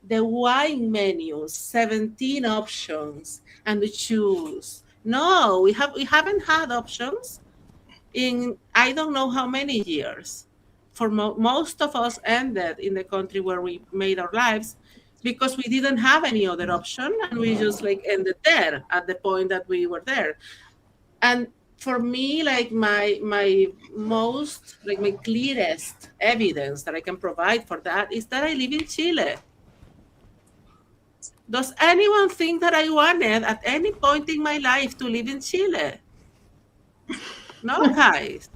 the wine menu, 17 options, and we choose. No, we haven't had options in I don't know how many years. For most of us ended in the country where we made our lives because we didn't have any other option, and we just like ended there at the point that we were there. And for me, like my most, like my clearest evidence that I can provide for that is that I live in Chile. Does anyone think that I wanted at any point in my life to live in Chile? No, guys.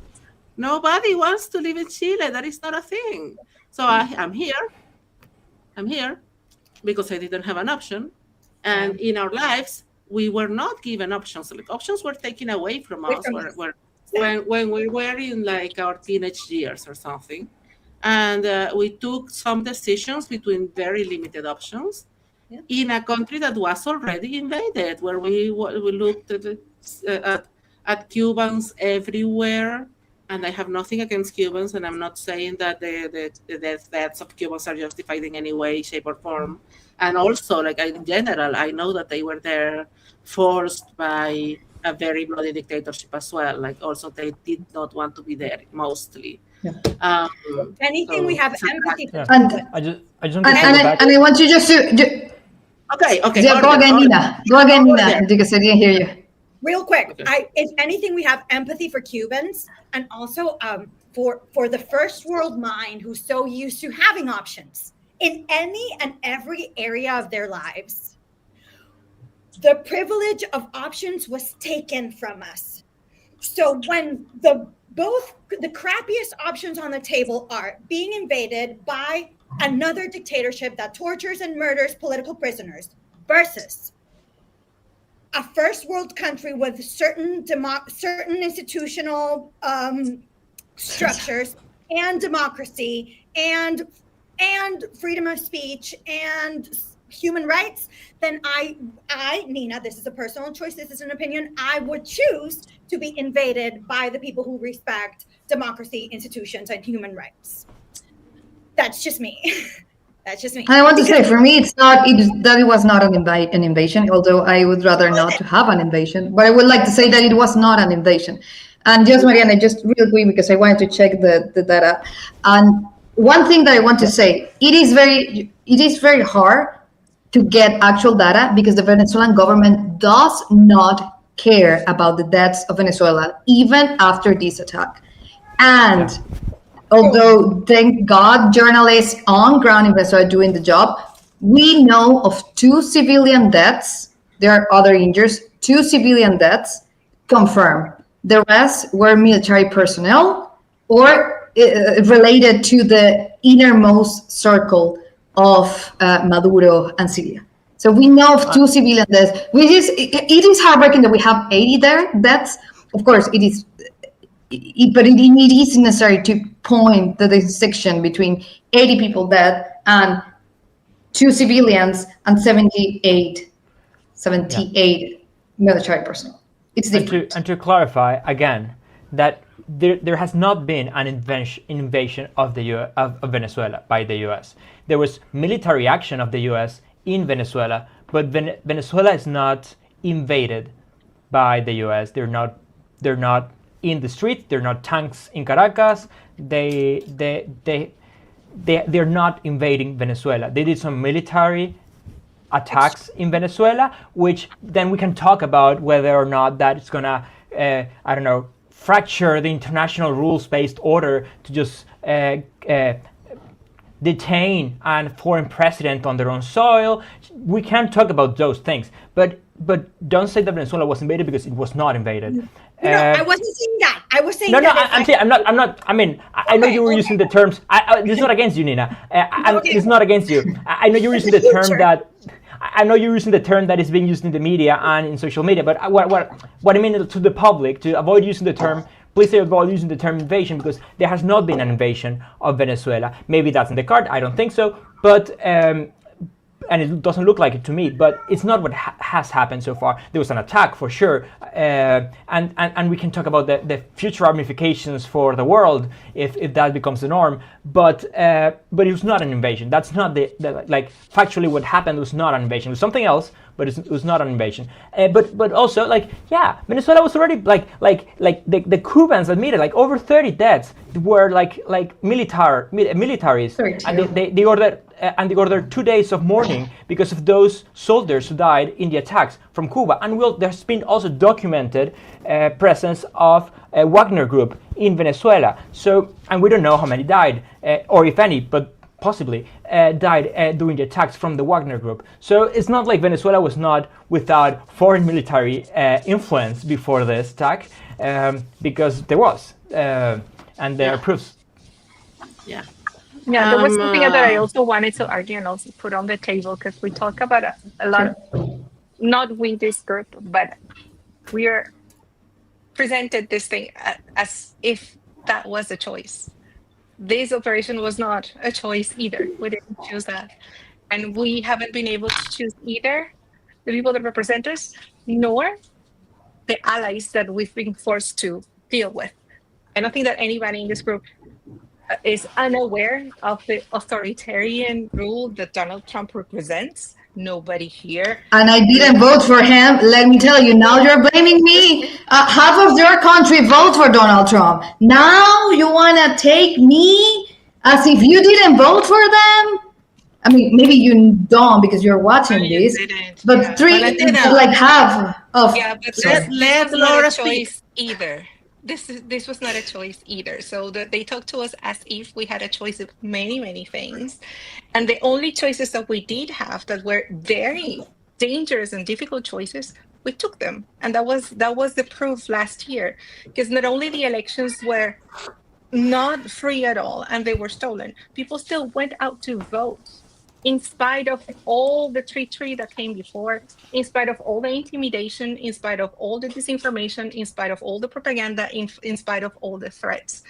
Nobody wants to live in Chile. That is not a thing. So I'm here. I'm here because I didn't have an option. And in our lives, we were not given options. Like options were taken away from us when we were in like our teenage years or something. And we took some decisions between very limited options in a country that was already invaded, where we looked at Cubans everywhere. And I have nothing against Cubans, and I'm not saying that the deaths of Cubans are justified in any way, shape, or form. And also, like in general, I know that they were there forced by a very bloody dictatorship as well. Like also, they did not want to be there mostly. Yeah. Anything we have empathy for. And I just want to go back. and I want you just to Okay. yeah, go again, Nina. Go again, Nina, because I didn't hear you. Real quick, Okay. if anything, we have empathy for Cubans, and also for the first world mind who's so used to having options in any and every area of their lives. The privilege of options was taken from us. So when both the crappiest options on the table are being invaded by another dictatorship that tortures and murders political prisoners versus a first world country with certain institutional structures and democracy and freedom of speech and human rights, then I, Nina, this is a personal choice, this is an opinion, I would choose to be invaded by the people who respect democracy, institutions, and human rights. That's just me. That's just me. And I want to say, for me, it was not an invasion, although I would rather not to have an invasion. But I would like to say that it was not an invasion. And just, Mariana, just real quick, because I wanted to check the data. And one thing that I want to say, it is very hard to get actual data because the Venezuelan government does not care about the deaths of Venezuela, even after this attack. And although, thank God, journalists on ground in Venezuela are doing the job, we know of 2 civilian deaths. There are other injuries. 2 civilian deaths confirmed. The rest were military personnel or related to the innermost circle of Maduro and Syria. So we know of 2 civilian deaths, which is it is heartbreaking that we have 80 deaths. Of course, it is, but it is necessary to point the distinction between 80 people dead and 2 civilians and 78 military personnel. It's different. And to clarify again, that there has not been an invasion of of Venezuela by the U.S. There was military action of the U.S. in Venezuela, but Venezuela is not invaded by the U.S. They're not in the street. They're not tanks in Caracas. They're not invading Venezuela. They did some military attacks in Venezuela, which then we can talk about whether or not that it's gonna, I don't know, fracture the international rules-based order to just detain a foreign president on their own soil. We can talk about those things, but don't say that Venezuela was invaded, because it was not invaded. No, I wasn't saying that. I was saying no, that. I'm not. I mean, I know you were using the terms. This is not against you, Nina. It's not against you. I know you're using the term that. I know you're using the term that is being used in the media and in social media, but what I mean to the public, to avoid using the term, please avoid using the term invasion, because there has not been an invasion of Venezuela. Maybe that's in the card. I don't think so, but. And it doesn't look like it to me, but it's not what has happened so far. There was an attack for sure, and we can talk about the future ramifications for the world if that becomes the norm. But it was not an invasion. That's not the like factually what happened was not an invasion. It was something else, but it was not an invasion. But also Venezuela was already like the Cubans admitted over 30 deaths were militaries, and they ordered. And they ordered 2 days of mourning because of those soldiers who died in the attacks from Cuba. And there's been also documented presence of a Wagner group in Venezuela. So, and we don't know how many died, or if any, but possibly died during the attacks from the Wagner group. So it's not like Venezuela was not without foreign military influence before this attack, because there was, and there are proofs. Yeah. Yeah, there was something that I also wanted to argue and also put on the table, because we talk about a lot, not we this group, but we are presented this thing as if that was a choice. This operation was not a choice either. We didn't choose that. And we haven't been able to choose either the people that represent us, nor the allies that we've been forced to deal with. I don't think that anybody in this group is unaware of the authoritarian rule that Donald Trump represents. Nobody here. And I didn't vote for him. Let me tell you, now you're blaming me. Half of your country vote for Donald Trump. Now you want to take me as if you didn't vote for them? I mean, maybe you don't because you're watching this. But half of. Yeah, but let Laura speak. Either. This was not a choice either. So they talked to us as if we had a choice of many, many things. And the only choices that we did have that were very dangerous and difficult choices, we took them. And that was the proof last year. Because not only the elections were not free at all and they were stolen, people still went out to vote. In spite of all the treachery that came before, in spite of all the intimidation, in spite of all the disinformation, in spite of all the propaganda, in spite of all the threats,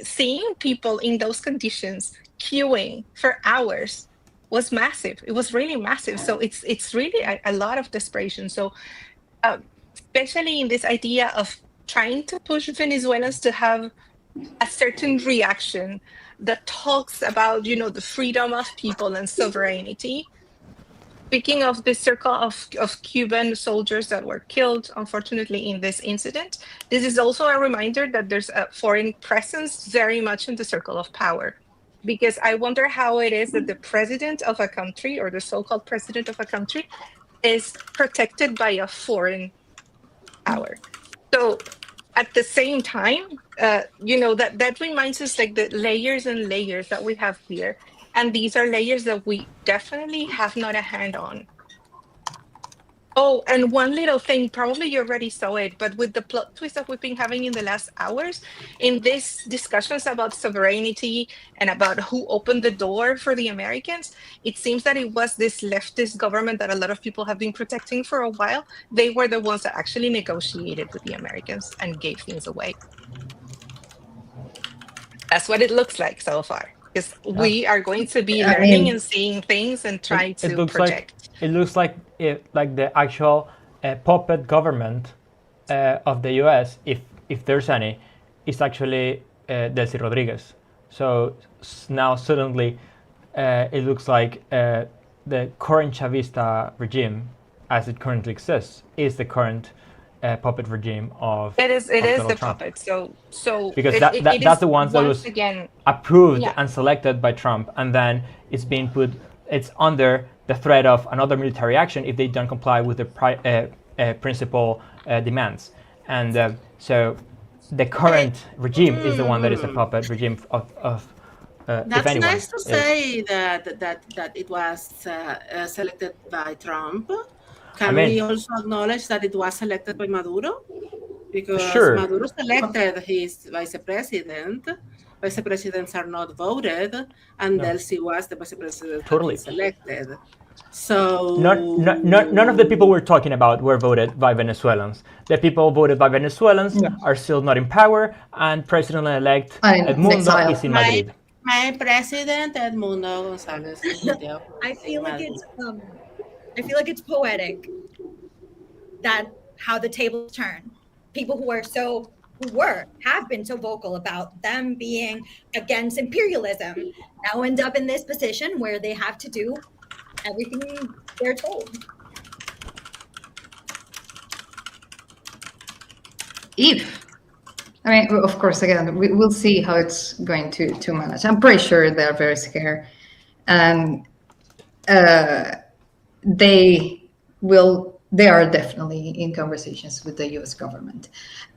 seeing people in those conditions queuing for hours was massive. It was really massive. So it's really a lot of desperation. So especially in this idea of trying to push Venezuelans to have a certain reaction that talks about, the freedom of people and sovereignty. Speaking of the circle of Cuban soldiers that were killed, unfortunately, in this incident, this is also a reminder that there's a foreign presence very much in the circle of power. Because I wonder how it is that the president of a country, or the so-called president of a country, is protected by a foreign power. So at the same time, that reminds us like the layers and layers that we have here. And these are layers that we definitely have not a hand on. Oh, and one little thing, probably you already saw it, but with the plot twist that we've been having in the last hours, in these discussions about sovereignty and about who opened the door for the Americans, it seems that it was this leftist government that a lot of people have been protecting for a while. They were the ones that actually negotiated with the Americans and gave things away. That's what it looks like so far. Because we are going to be I learning mean, and seeing things and try It to looks project. like the actual puppet government of the U.S., if there's any, is actually Delcy Rodriguez. So now suddenly it looks like the current Chavista regime, as it currently exists, is the current puppet regime of It is Donald the Trump. puppet. So Because it that's is the ones that once was again, approved yeah. and selected by Trump, and then it's under the threat of another military action if they don't comply with the principal demands. And so the current regime is the one that is a puppet regime of if That's anyone nice to is. say that it was selected by Trump. Can I mean, we also acknowledge that it was selected by Maduro? Because sure, Maduro selected his vice president. Vice presidents are not voted, and No. Delcy was the vice president that he Totally. selected. So None of the people we're talking about were voted by Venezuelans. The people voted by Venezuelans Yeah. are still not in power, and President-elect And Edmundo exile. is in Madrid. my president Edmundo González Urrutia I feel like Madrid. it's poetic that how the tables turn. People who have been so vocal about them being against imperialism now end up in this position where they have to do everything they're told. I mean, of course, again, we'll see how it's going to manage. I'm pretty sure they're very scared, and they will. They are definitely in conversations with the U.S. government.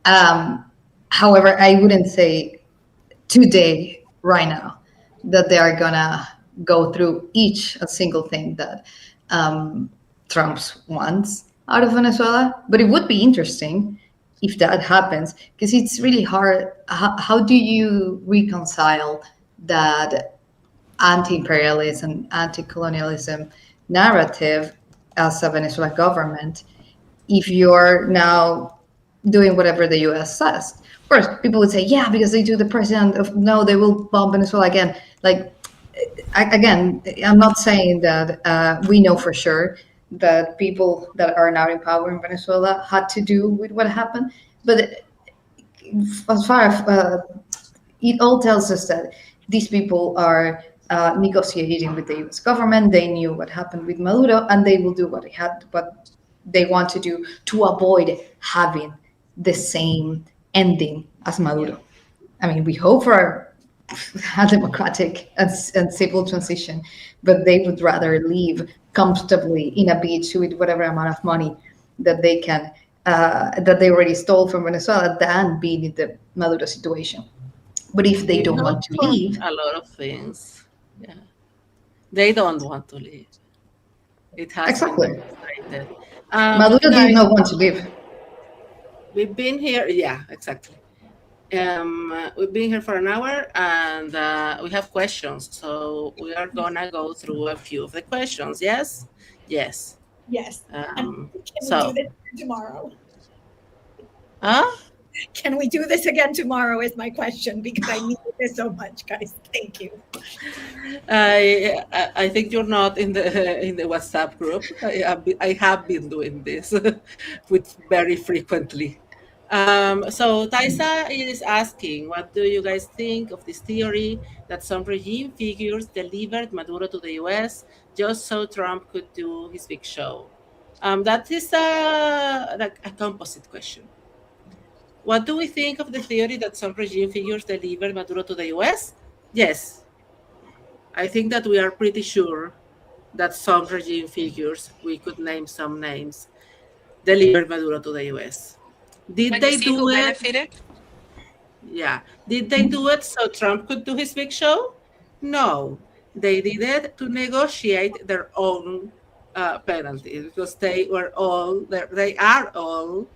However, I wouldn't say today, right now, that they are gonna go through each a single thing that Trump wants out of Venezuela. But it would be interesting if that happens, because it's really hard. How do you reconcile that anti-imperialism, anti-colonialism narrative as a Venezuelan government if you're now doing whatever the U.S. says? Of course, people would say, yeah, because they do the president of, no, they will bomb Venezuela again. Like, again, I'm not saying that we know for sure that people that are now in power in Venezuela had to do with what happened, but as far as it all tells us that these people are negotiating with the U.S. government. They knew what happened with Maduro, and they will do what they want to do to avoid having the same ending as Maduro. I mean, we hope for a democratic and civil transition, but they would rather live comfortably in a beach with whatever amount of money that they can that they already stole from Venezuela than being in the Maduro situation. But if they We don't hope want to for leave, a lot of things. Yeah, they don't want to leave. It has exactly. been demonstrated. Maduro did Guys, not want to leave. we've been here. Yeah, exactly. We've been here for an hour, and we have questions. So we are gonna go through a few of the questions. Yes, yes. Yes. Can we So, do this tomorrow? huh? Can we do this again tomorrow? Is my question, because I need this so much, guys. Thank you. I think you're not in the WhatsApp group. I have been doing this with very frequently. So Taisa is asking, what do you guys think of this theory that some regime figures delivered Maduro to the US just so Trump could do his big show? That is like a composite question. What do we think of the theory that some regime figures delivered Maduro to the US? Yes, I think that we are pretty sure that some regime figures, we could name some names, delivered Maduro to the US. Did When you they see who do it? benefited, Yeah. Did they do it so Trump could do his big show? No. they did it to negotiate their own penalties, because they are all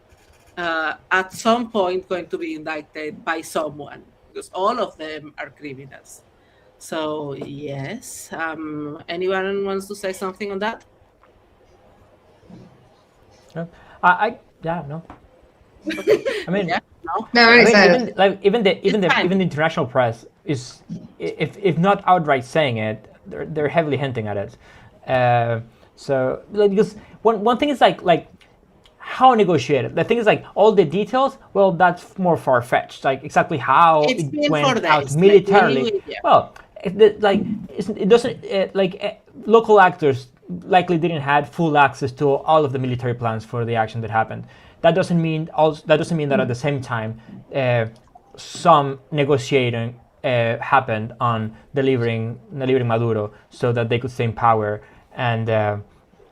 at some point going to be indicted by someone, because all of them are criminals. So yes, anyone wants to say something on that? No? I yeah, no. Okay, I mean, yeah, no, No, I very yes, mean, sad. even the international press is, if not outright saying it, they're heavily hinting at it. So like, because one thing is like how negotiated. The thing is like all the details. Well, that's more far fetched. Like exactly how it's it been four went out days. Like militarily. yeah. Well, it doesn't local actors likely didn't had full access to all of the military plans for the action that happened. That doesn't mean that at the same time some negotiating happened on delivering Maduro so that they could stay in power and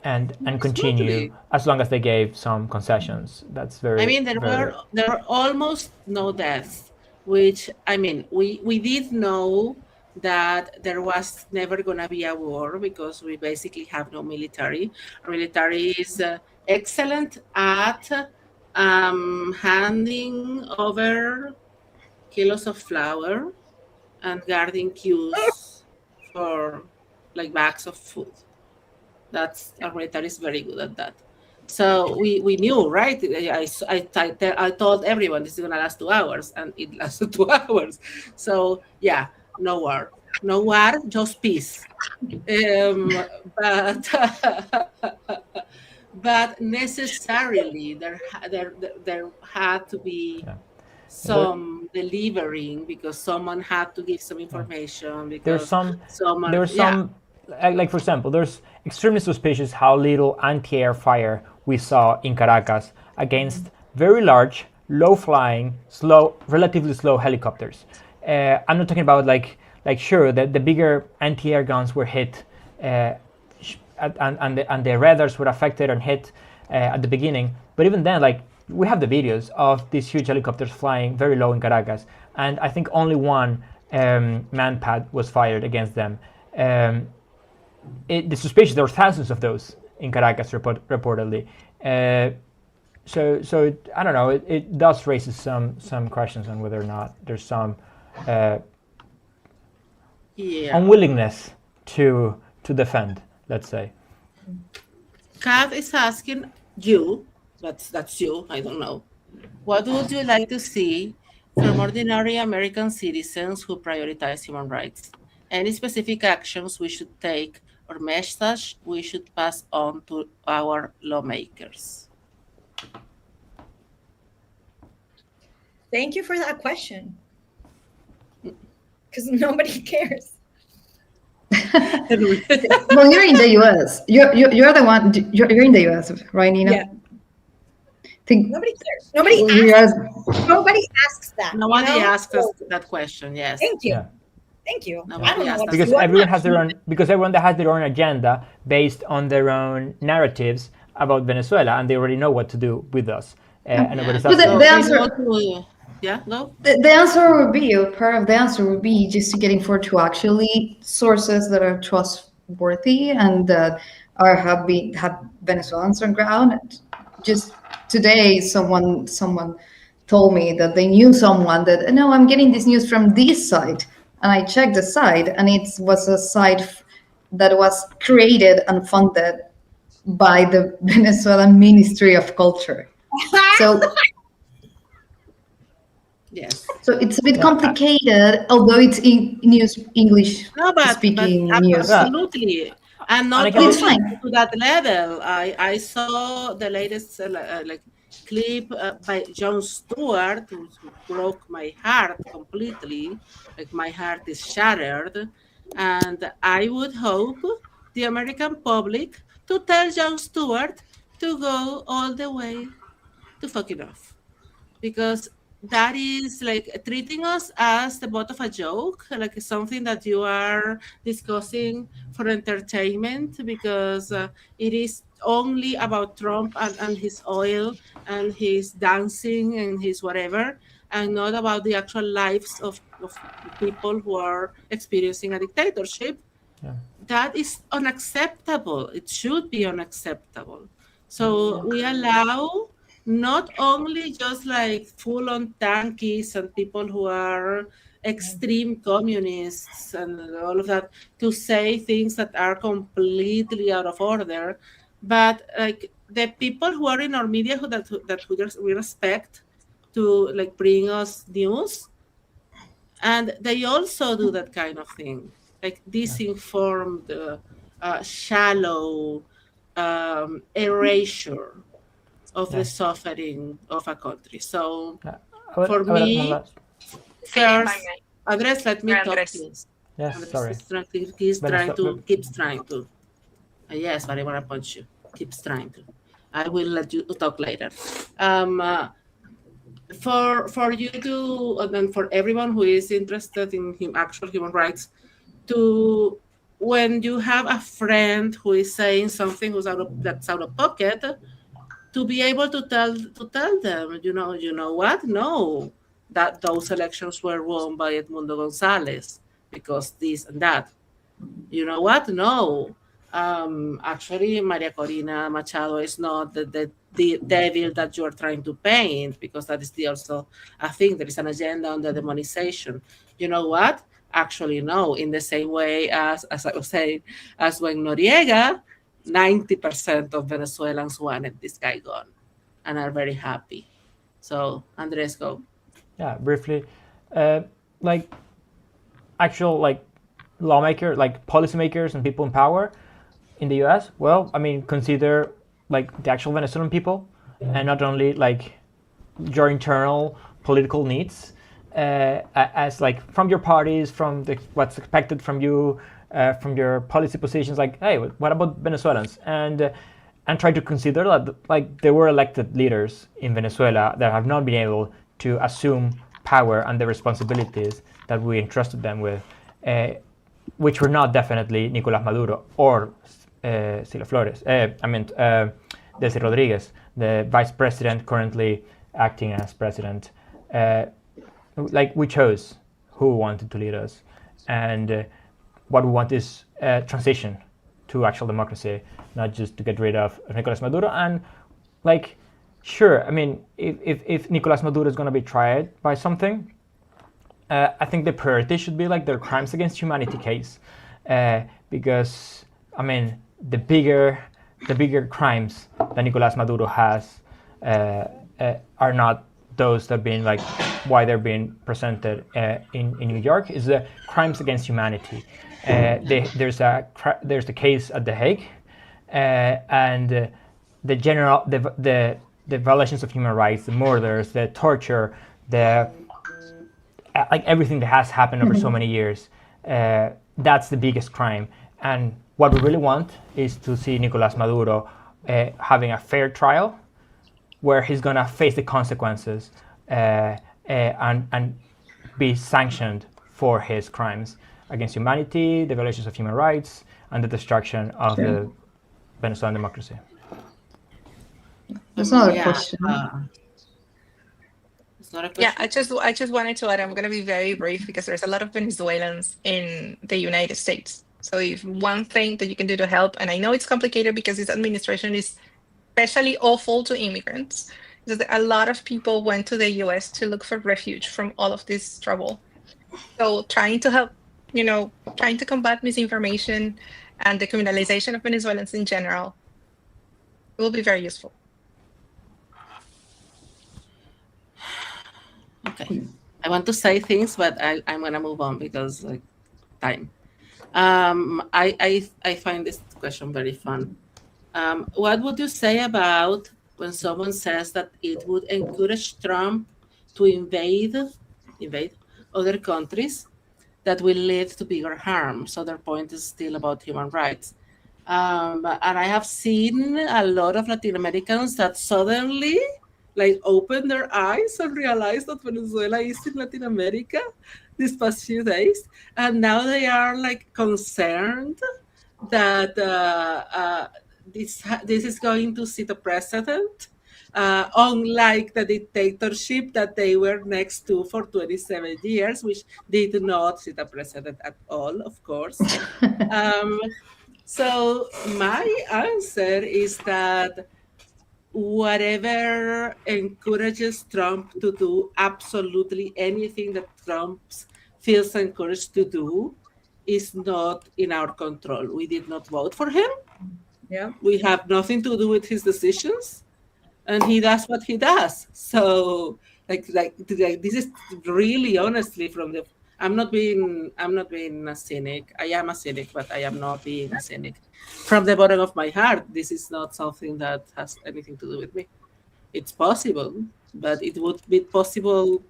and continue Absolutely. as long as they gave some concessions. That's I very mean, very there were almost no deaths, which I mean, we did know that there was never gonna be a war because we basically have no military. Our military is excellent at handing over kilos of flour and guarding queues for like bags of food. That's our military is very good at that. So we knew, right? I told everyone this is gonna last 2 hours, and it lasted 2 hours. So yeah, no war, no war, just peace. But but necessarily there had to be yeah. some delivering, because someone had to give some information, There's because some someone, there's yeah. some like for example, there's extremely suspicious how little anti-air fire we saw in Caracas against very large, low-flying, relatively slow helicopters. I'm not talking about like sure the bigger anti-air guns were hit, and the radars were affected and hit at the beginning. But even then, like we have the videos of these huge helicopters flying very low in Caracas, and I think only one manpad was fired against them. Um, the suspicion there were thousands of those in Caracas reportedly. So I don't know. It does raises some questions on whether or not there's some uh, Yeah. unwillingness to defend. Let's say. Kat is asking you, but that's you, I don't know. What would you like to see from ordinary American citizens who prioritize human rights? Any specific actions we should take or message we should pass on to our lawmakers? Thank you for that question. Because nobody cares. Well, you're in the U.S. You're the one. You're in the U.S. right, Nina? Yeah. Think Nobody cares. Nobody we asks. are. Nobody asks that. Nobody you know? asked us So, that question, yes. thank you. Yeah. Thank you. Nobody I don't know asked what us to Because do. I'm everyone not has their sure. own. Because everyone that has their own agenda based on their own narratives about Venezuela, and they already know what to do with us. And nobody's But asking the us. So answer, we go to, yeah, go. the answer would be, or part of the answer would be just to get informed to actually sources that are trustworthy and that have Venezuelans on ground. And just today, someone told me that they knew someone that no, I'm getting this news from this site, and I checked the site, and it was a site that was created and funded by the Venezuelan Ministry of Culture. So Yes. so it's a bit Yeah, complicated, although it's in news English No, but speaking news. yeah, absolutely, and and I not can. But it's only fine. to that level. I saw the latest like clip by Jon Stewart, who broke my heart completely. Like my heart is shattered, and I would hope the American public to tell Jon Stewart to go all the way to fucking off, because that is like treating us as the butt of a joke, like something that you are discussing for entertainment, because it is only about Trump and his oil and his dancing and his whatever, and not about the actual lives of people who are experiencing a dictatorship. that is unacceptable. It should be unacceptable. So we allow not only just like full on tankies and people who are extreme communists and all of that to say things that are completely out of order, but like the people who are in our media we respect to like bring us news, and they also do that kind of thing, like disinformed, shallow erasure of the Yeah. suffering of a country. So Yeah. for I would add one me, last. If I first, may. Andres, let me talk, Andres. please. Yes, Andres sorry. is he's trying Venezuela. to, keeps trying to. Yes, but I want to punch you. Keeps trying to. I will let you talk later. Um, uh, for you to, and then for everyone who is interested in actual human rights, to when you have a friend who is saying something that's out of pocket, to be able to tell them, you know what? No, that those elections were won by Edmundo Gonzalez because this and that. You know what? No. Actually, Maria Corina Machado is not the devil that you are trying to paint, because that is also a thing. There is an agenda on the demonization. You know what? Actually, no. In the same way as I was saying, as when Noriega, 90% of Venezuelans wanted this guy gone and are very happy. So, Andres, go. Yeah, briefly, uh, like actual like lawmaker, like policymakers and people in power in the U.S. Well, I mean, consider like the actual Venezuelan people, and not only like your internal political needs, as like from your parties, from what's expected from you, from your policy positions. Like, hey, what about Venezuelans? And try to consider that like there were elected leaders in Venezuela that have not been able to assume power and the responsibilities that we entrusted them with, which were not definitely Nicolás Maduro or Sila Flores. I mean, Desi Rodriguez, the vice president currently acting as president. Like we chose who wanted to lead us, and what we want is transition to actual democracy, not just to get rid of Nicolás Maduro. And like, sure, I mean, if Nicolás Maduro is going to be tried by something, I think the priority should be like their crimes against humanity case, because I mean the bigger crimes that Nicolás Maduro has are not those that have been like why they're being presented in New York, is the crimes against humanity. There's the case at The Hague, and the violations of human rights, the murders, the torture, the like everything that has happened over so many years. That's the biggest crime, and what we really want is to see Nicolás Maduro having a fair trial, where he's gonna face the consequences and be sanctioned for his crimes against humanity, the violations of human rights, and the destruction of the Venezuelan democracy. That's not a Yeah, question. it's not a Yeah, question. I just wanted to add, I'm going to be very brief because there's a lot of Venezuelans in the United States. So if one thing that you can do to help, and I know it's complicated because this administration is especially awful to immigrants, is that a lot of people went to the US to look for refuge from all of this trouble. So trying to help, trying to combat misinformation and the criminalization of Venezuelans in general will be very useful. Okay. I want to say things, but I'm gonna move on because like time. I find this question very fun. What would you say about when someone says that it would encourage Trump to invade other countries that will lead to bigger harm? So their point is still about human rights. And I have seen a lot of Latin Americans that suddenly like open their eyes and realize that Venezuela is in Latin America these past few days, and now they are like concerned that this is going to set a precedent unlike the dictatorship that they were next to for 27 years, which did not set a precedent at all, of course. Um, so my answer is that whatever encourages Trump to do absolutely anything that Trump feels encouraged to do is not in our control. We did not vote for him. Yeah. We have nothing to do with his decisions, and he does what he does. So, like this is really honestly from the. I'm not being a cynic. I am a cynic, but I am not being a cynic. From the bottom of my heart, this is not something that has anything to do with me. It's possible, but it would be possible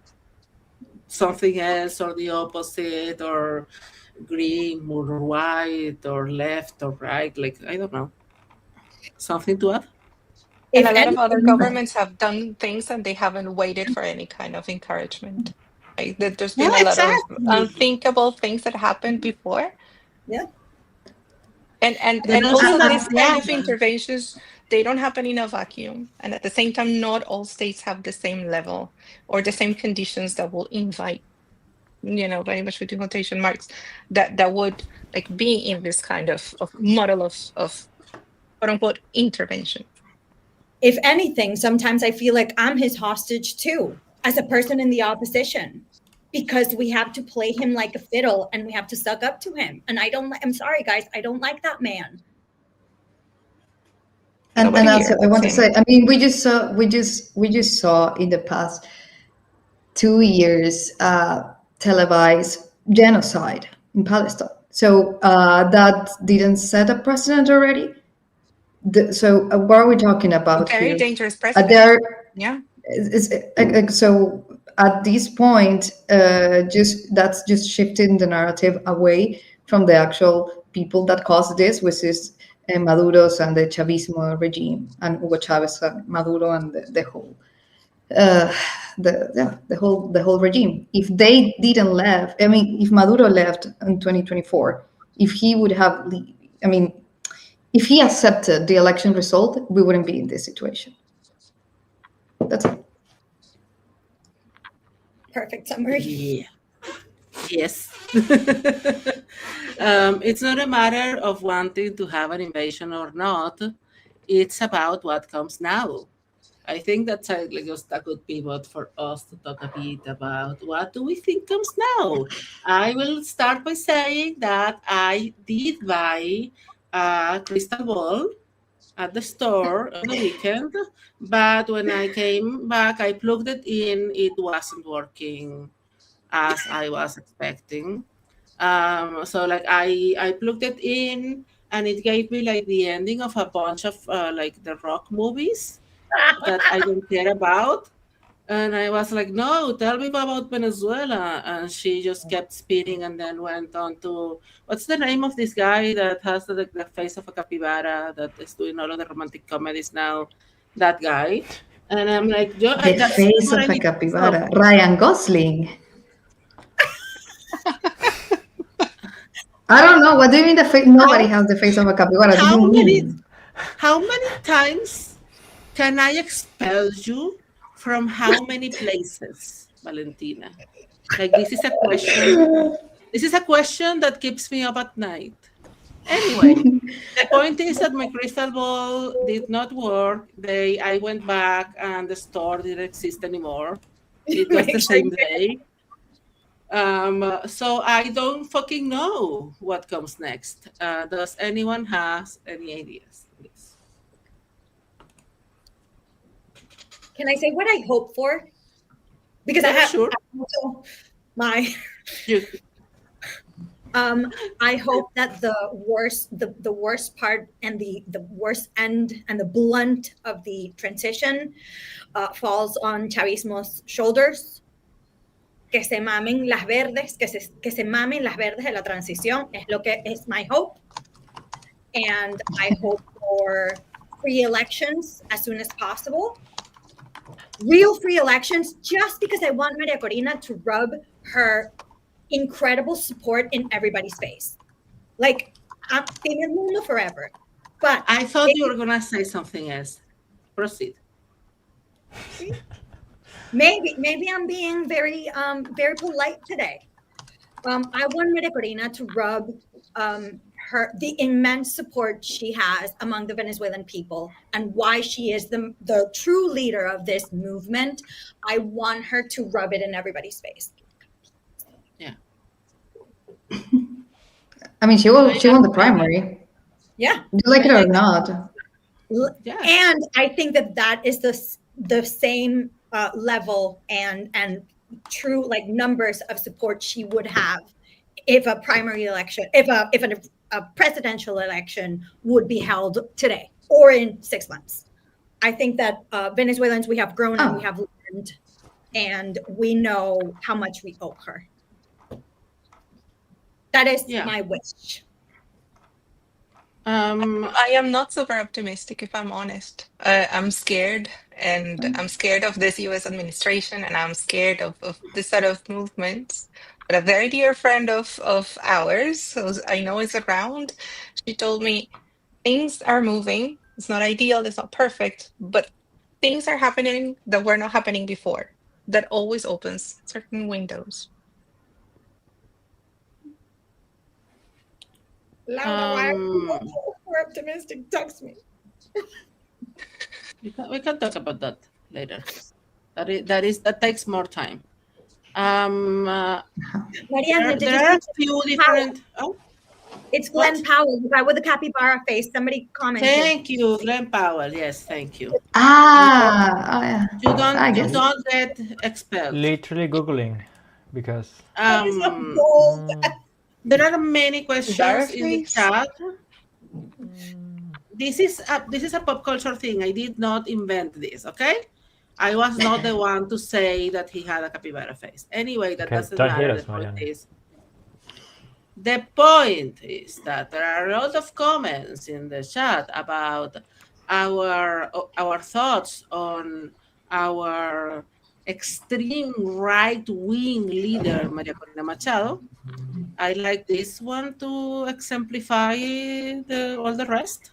something else or the opposite or green or white or left or right. Like I don't know. Something to add? And If a lot of other anything, governments have done things and they haven't waited for any kind of encouragement. Right? There's yeah, been a lot of exactly. unthinkable things that happened before. Yeah. And The and notion also that these kind yeah, of interventions, they don't happen in a vacuum. And at the same time, not all states have the same level or the same conditions that will invite, very much between quotation marks, that would like be in this kind of model of quote unquote intervention. If anything, sometimes I feel like I'm his hostage too, as a person in the opposition, because we have to play him like a fiddle and we have to suck up to him. And I'm sorry, guys, I don't like that man. And Nobody also here. I want to say, Same. I mean, we just saw in the past 2 years televised genocide in Palestine. So that didn't set a precedent already. So what are we talking about Very here? dangerous precedent. There Yeah. so at this point, that's just shifting the narrative away from the actual people that caused this, which is Maduro's and the Chavismo regime, and Hugo Chavez and Maduro and the whole uh, the whole regime. If they didn't left, I mean, if Maduro left in 2024, if he would have, I mean, if he accepted the election result, we wouldn't be in this situation. That's it. Perfect summary. yeah, yes. It's not a matter of wanting to have an invasion or not. It's about what comes now. I think that's just a good pivot for us to talk a bit about what do we think comes now. I will start by saying that I did buy a crystal ball at the store on the weekend, but when I came back, I plugged it in. It wasn't working as I was expecting. So like I plugged it in, and it gave me like the ending of a bunch of like the rock movies that I don't care about. And I was like, no, tell me about Venezuela. And she just kept spinning and then went on to what's the name of this guy that has the face of a capybara that is doing all of the romantic comedies now? That guy. And I'm like, The that's face what I of a need to know. capybara. Ryan Gosling. I don't know. What do you mean the face? Nobody How has the face of a capybara. What do how you many mean? how many times can I expel you from how many places, Valentina? Like this is a question. This is a question that keeps me up at night. Anyway, the point is that my crystal ball did not work. I went back and the store didn't exist anymore. It was the Make sure same day. So I don't fucking know what comes next. Does anyone has any ideas? Please. Can I say what I hope for? Because Yeah, sure. also my You, I hope that the worst part and the worst end and the blunt of the transition falls on Chavismo's shoulders. Que se mamen las verdes, que se mamen las verdes de la transición es lo que es my hope. And I hope for free elections as soon as possible. Real free elections, just because I want Maria Corina to rub her incredible support in everybody's face. Like, I'm Team El Mundo forever. But I thought you were gonna say something else. Proceed. Maybe I'm being very polite today. I want Maria Corina to rub the immense support she has among the Venezuelan people and why she is the true leader of this movement. I want her to rub it in everybody's face. Yeah. I mean, she won the primary. Yeah. You like it or not? Yeah. And I think that is the same level and true like numbers of support she would have if a primary election, if a presidential election would be held today or in 6 months. I think that Venezuelans, we have grown and we have learned, and we know how much we owe her. That is my wish. I am not super optimistic, if I'm honest. I'm scared, and I'm scared of this U.S. administration, and I'm scared of this sort of movements. But a very dear friend of ours, so I know is around, she told me things are moving. It's not ideal, it's not perfect, but things are happening that were not happening before. That always opens certain windows. Laura, why are you so optimistic? Text me. We can talk about that later. That takes more time. Mariana, there are a few different. Oh, it's Glenn Powell, the guy with the capybara face. Somebody commented. Thank you, Glenn Powell. Yes, thank you. Yeah. You don't get expelled. Literally Googling because there are many questions in the chat. This is a pop culture thing. I did not invent this, okay? I was not the one to say that he had a capybara face. Anyway, that doesn't matter. The point is that there are a lot of comments in the chat about our thoughts on our extreme right-wing leader, Maria Corina Machado. I like this one to exemplify all the rest.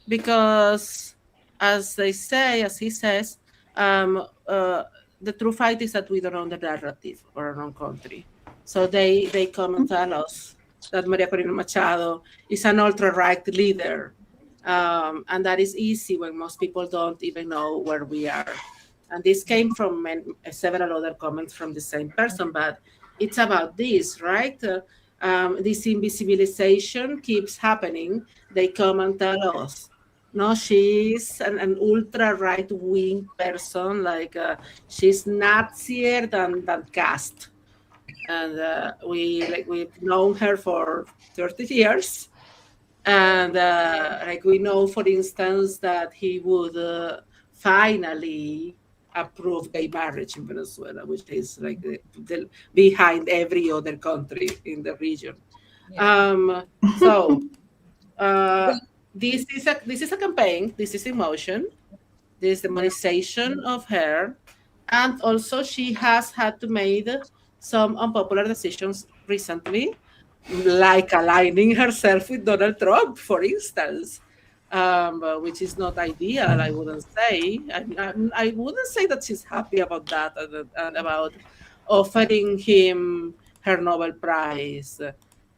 Because as he says, the true fight is that we don't own the narrative or our own country. So they come and tell us that Maria Corina Machado is an ultra-right leader. And that is easy when most people don't even know where we are. And this came from several other comments from the same person, but it's about this, right? This invisibilization keeps happening. They come and tell us, no, she's an ultra right-wing person, like she's Nazier than Cast. And we've known her for 30 years. And we know, for instance, that he would finally approve gay marriage in Venezuela, which is like behind every other country in the region. Yeah. This is a campaign. This is emotion. This demonization of her, and also she has had to make some unpopular decisions recently, like aligning herself with Donald Trump, for instance. Which is not ideal, I wouldn't say. I wouldn't say that she's happy about that and about offering him her Nobel Prize.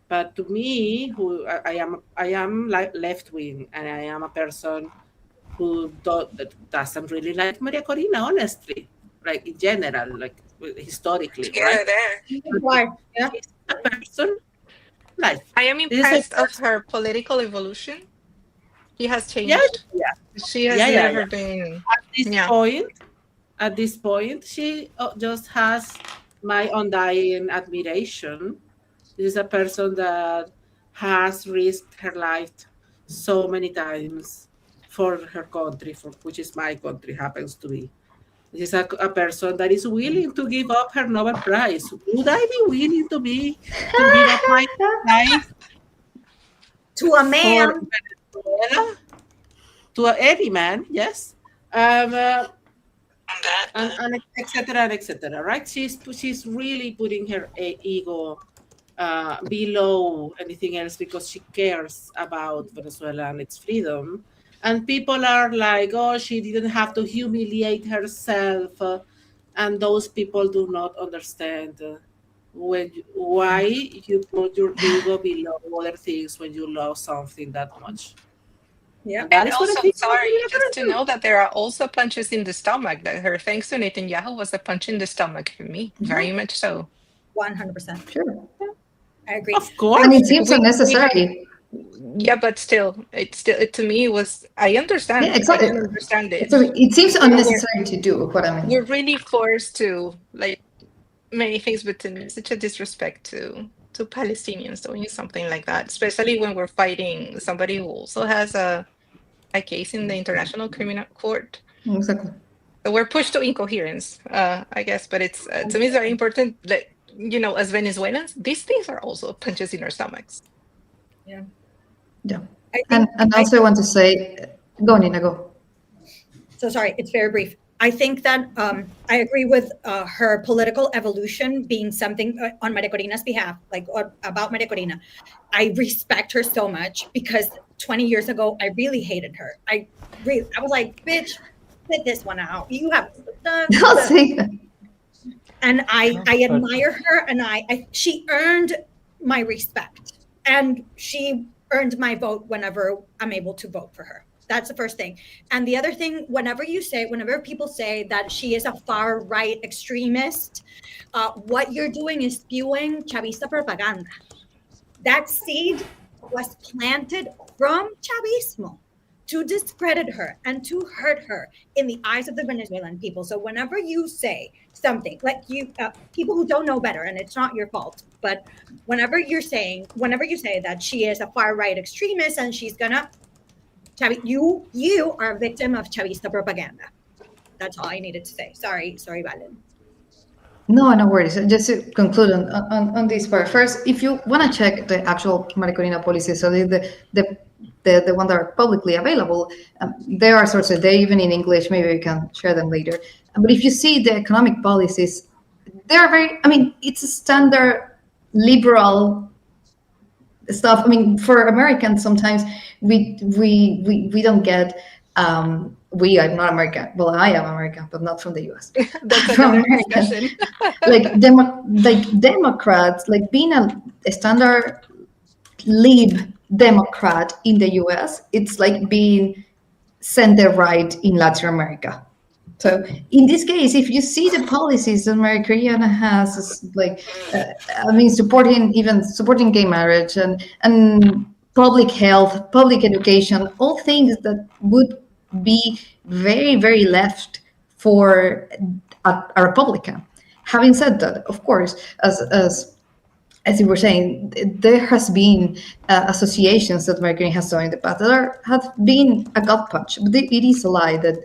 But to me, who I am left wing, and I am a person who doesn't really like Maria Corina, honestly, like in general, like historically, right? Yeah. She's a person. Like, I am impressed of her political evolution. She has changed. Yeah. She has never been. At this point, she just has my undying admiration. This is a person that has risked her life so many times for her country, for which is my country happens to be. This is a person that is willing to give up her Nobel Prize. Would I be willing to give up my life to a man? To any man, yes, and etc. Right? She's really putting her ego below anything else because she cares about Venezuela and its freedom. And people are like, oh, she didn't have to humiliate herself. And those people do not understand why you put your ego below other things when you love something that much. Yeah. And that And is what I also, think sorry, we are just going to to do. know that there are also punches in the stomach. That her thanks to Netanyahu was a punch in the stomach for me, very much so. 100%. Sure. I agree. Of And course. it seems We unnecessary. Yeah, but still, to me it was. I Yeah, understand. I exactly. can understand it, So it seems but we're unnecessary to do what I we're mean. really forced to like many things, but to me, such a disrespect to Palestinians doing something like that, especially when we're fighting somebody who also has a case in the International Criminal Court. Exactly. So we're pushed to incoherence, I guess. But it's to me, it's very important that as Venezuelans, these things are also punches in our stomachs. Yeah. Yeah. I And think and I also I want to say, go Nina, go. so sorry, it's very brief. I think that I agree with her political evolution being something on Maria Corina's behalf, like about Maria Corina. I respect her so much because 20 years ago, I really hated her. I was like, bitch, sit this one out. You have Don't say that. and I But admire her, and she earned my respect, and she earned my vote whenever I'm able to vote for her. That's the first thing. And the other thing, whenever people say that she is a far right extremist, what you're doing is spewing Chavista propaganda. That seed was planted from Chavismo to discredit her and to hurt her in the eyes of the Venezuelan people. So whenever you say something like people who don't know better, and it's not your fault, but whenever you say that she is a far right extremist and she's gonna, you are a victim of Chavista propaganda. That's all I needed to say. Sorry, Valen. No, no worries. Just to conclude on this part. First, if you want to check the actual Maria Corina policies, so the one that are publicly available, there are sources. They're even in English. Maybe we can share them later. But if you see the economic policies, they're very. I mean, it's a standard liberal stuff. I mean, for Americans, sometimes we don't get. We are not American. Well, I am American, but not from the U.S. That's From another Americans, discussion. like Democrats, like being a standard lib Democrat in the U.S. It's like being center right in Latin America. So in this case, if you see the policies that Maria has, like, I mean, supporting gay marriage and public health, public education, all things that would be very, very left for a Republican. Having said that, of course, as you were saying, there has been associations that Mercury has done in the past that have been a gut punch. But it is a lie that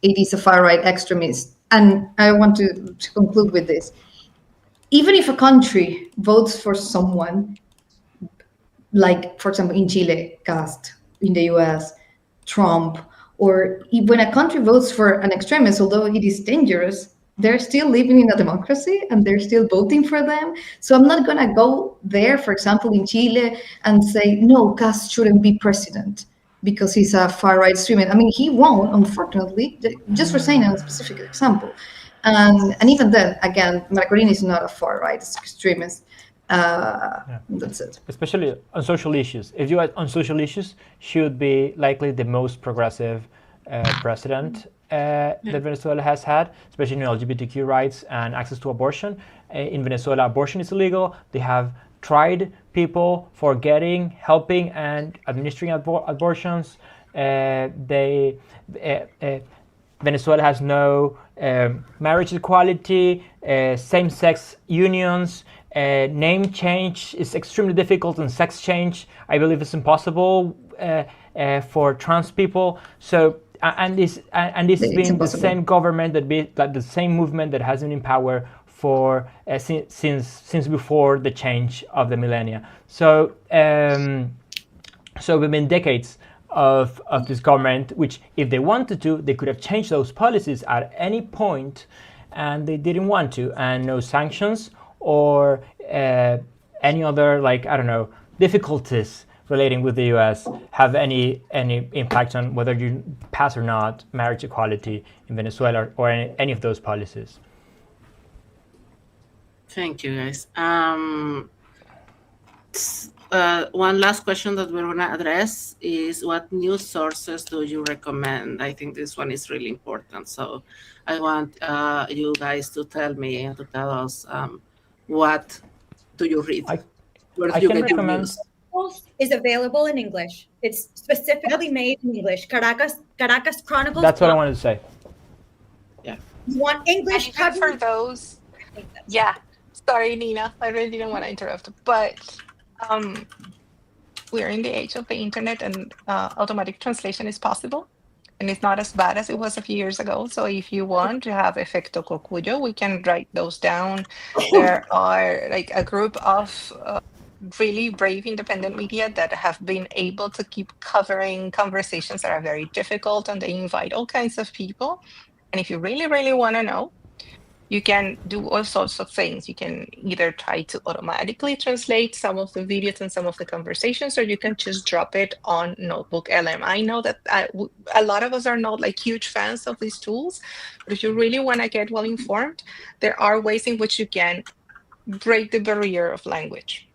it is a far right extremist. And I want to conclude with this. Even if a country votes for someone, like, for example, in Chile, Cast, in the US, Trump, or when a country votes for an extremist, although it is dangerous, they're still living in a democracy and they're still voting for them. So I'm not going to go there, for example, in Chile and say, no, Cast shouldn't be president because he's a far right extremist. I mean, he won't, unfortunately, just for saying a specific example. And even then, again, Marcorini is not a far right extremist. That's it. especially on social issues. If you are on social issues, should be likely the most progressive president that Venezuela has had, especially in LGBTQ rights and access to abortion. In Venezuela, abortion is illegal. They have tried people for helping, and administering abortions. Venezuela has no marriage equality, same-sex unions. Name change is extremely difficult, and sex change, I believe, is impossible for trans people. So, and this has been the same government the same movement that has been in power for since before the change of the millennia. So, so we've been decades of this government, which, if they wanted to, they could have changed those policies at any point, and they didn't want to. And no sanctions or any other, like, I don't know, difficulties relating with the U.S. have any impact on whether you pass or not marriage equality in Venezuela or any of those policies? Thank you, guys. One last question that we're gonna address is, what news sources do you recommend? I think this one is really important. So I want you guys to tell me and to tell us, what do you read? Where I do you can get your recommend. news? Is available in English. It's specifically made in English. Caracas Chronicles. That's what I wanted to say. Yeah. You want English And even for coverage? those, yeah. Sorry, Nina. I really didn't want to interrupt, but we're in the age of the internet, and automatic translation is possible, and it's not as bad as it was a few years ago. So if you want to have efecto cocuyo, we can write those down. There are like a group of really brave independent media that have been able to keep covering conversations that are very difficult, and they invite all kinds of people. And if you really, really want to know, you can do all sorts of things. You can either try to automatically translate some of the videos and some of the conversations, or you can just drop it on Notebook LM. I know that a lot of us are not like huge fans of these tools, but if you really want to get well informed, there are ways in which you can break the barrier of language.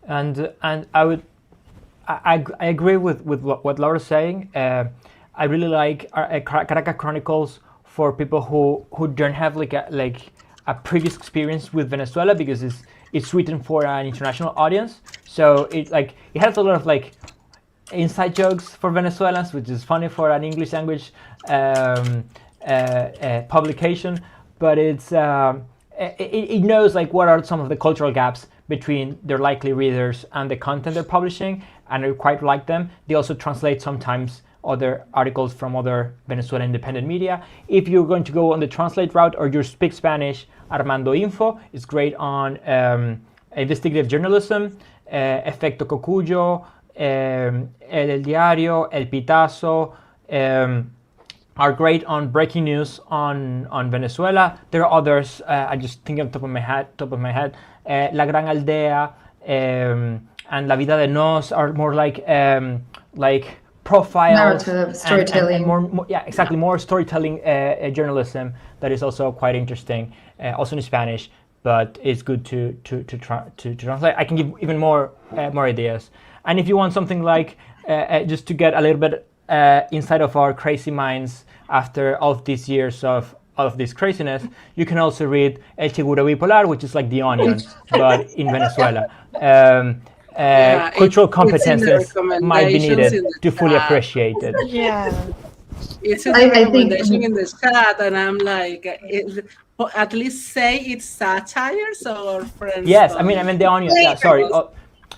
And I agree with what Laura's saying. I really like Caracas Chronicles for people who don't have like a previous experience with Venezuela, because it's written for an international audience. So it has a lot of like inside jokes for Venezuelans, which is funny for an English language publication. But it knows like what are some of the cultural gaps between their likely readers and the content they're publishing, and I quite like them. They also translate sometimes other articles from other Venezuelan independent media. If you're going to go on the translate route or you speak Spanish, Armando Info is great on investigative journalism. Efecto Cocuyo, El Diario, El Pitazo are great on breaking news on Venezuela. There are others. I just think on top of my head. La Gran Aldea and La Vida de Nos are more like profiles, narrative storytelling. and more storytelling journalism that is also quite interesting, also in Spanish, but it's good to translate. I can give even more ideas. And if you want something like just to get a little bit inside of our crazy minds after all of these years of all of this craziness, you can also read El Seguro Bipolar, which is like The Onion, but in Venezuela. Cultural competences might be needed to fully appreciate it. Yeah. It's in the recommendation in the chat, and I'm like, at least say it's satire, so our friends. Yes, I mean The Onion. Yeah, sorry,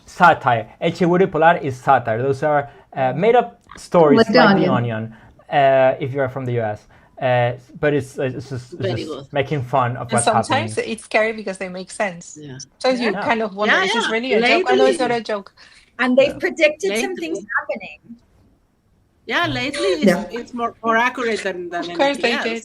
satire. El Seguro Bipolar is satire. Those are made-up stories like The Onion. If you are from the US. But it's just making fun of what's happening. Sometimes it's scary because they make sense. Yeah. Sometimes you kind of wonder, is this really a joke? Oh, no, it's not a joke. And they've predicted some things happening. Yeah, lately it's more accurate than Of course anything they else. did.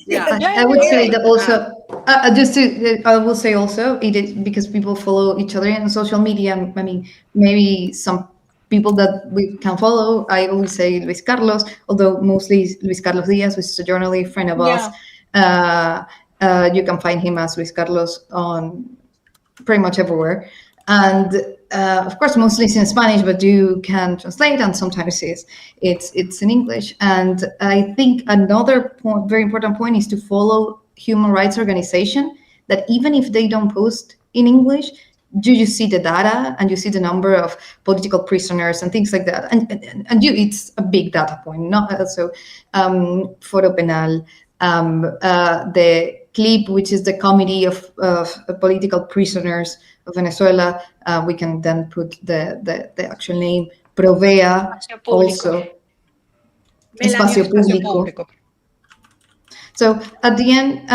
Yeah. I would say that also. I will say also it is because people follow each other in social media. I mean, maybe some people that we can follow. I always say Luis Carlos, although mostly Luis Carlos Diaz, which is a journalist, friend of us. You can find him as Luis Carlos on pretty much everywhere. And of course, mostly it's in Spanish, but you can translate, and sometimes it's in English. And I think another very important point is to follow human rights organization that even if they don't post in English, you see the data and you see the number of political prisoners and things like that, and it's a big data point. Not so Foro Penal, the CLIP, which is the Committee of Political Prisoners of Venezuela. We can then put the actual name. Provea also. Espacio Público. So at the end,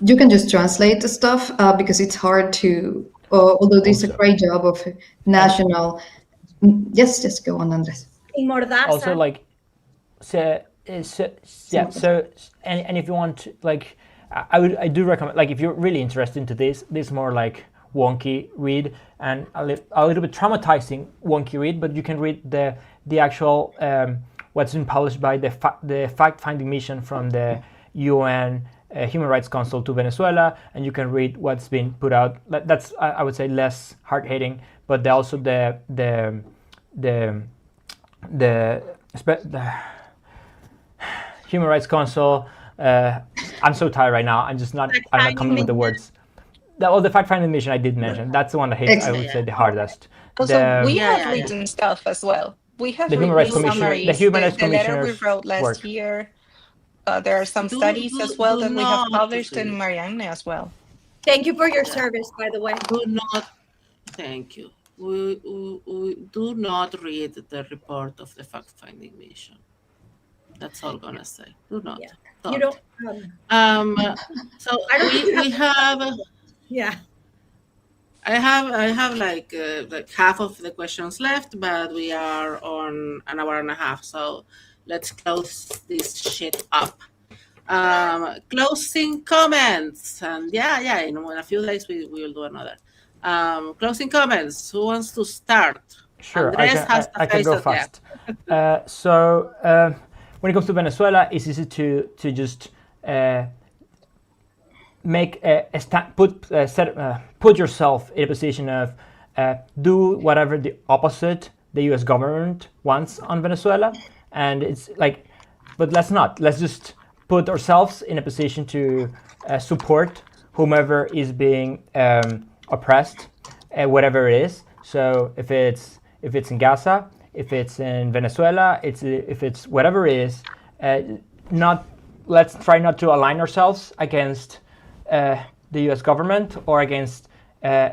you can just translate the stuff because it's hard to, although there's a great job of national. Yes, just go on, Andres. Also, like, so and if you want to, like, I do recommend, like, if you're really interested into this more like wonky read and a little bit traumatizing wonky read, but you can read the actual what's been published by the fact-finding mission from the UN Human Rights Council to Venezuela, and you can read what's been put out. That's I would say less hard-hitting, but also the Human Rights Council. I'm so tired right now. I'm not coming with the words. The fact-finding mission I did mention. That's the one that hits, I would say, the hardest. Also, we have written stuff as well. We have the Human Rights summaries. The Human Rights the letter we Commissioner's wrote last year. There are some studies as well that we have published in Marianne as well. Thank you for your service, by the way. Thank you. We do not read the report of the fact-finding mission. That's all I'm gonna say. Do not. Yeah. You don't. So we have. Yeah. I have like half of the questions left, but we are on an hour and a half, so let's close this shit up. Closing comments, and in a few days we will do another. Closing comments. Who wants to start? Sure, Andres I can go fast. When it comes to Venezuela, it's easy to just make put yourself in a position of do whatever the opposite the U.S. government wants on Venezuela, and it's like, but let's just put ourselves in a position to support whomever is being oppressed, whatever it is. So if it's in Gaza, if it's in Venezuela, if it's whatever it is, let's try not to align ourselves against the U.S. government or against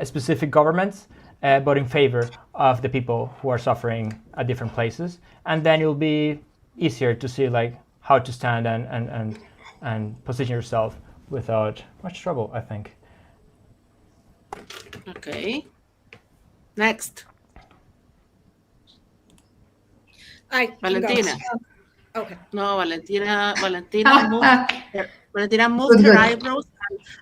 specific governments, but in favor of the people who are suffering at different places. And then it'll be easier to see like how to stand and position yourself without much trouble, I think. Okay. Next. Valentina. Okay. No, Valentina moved her eyebrows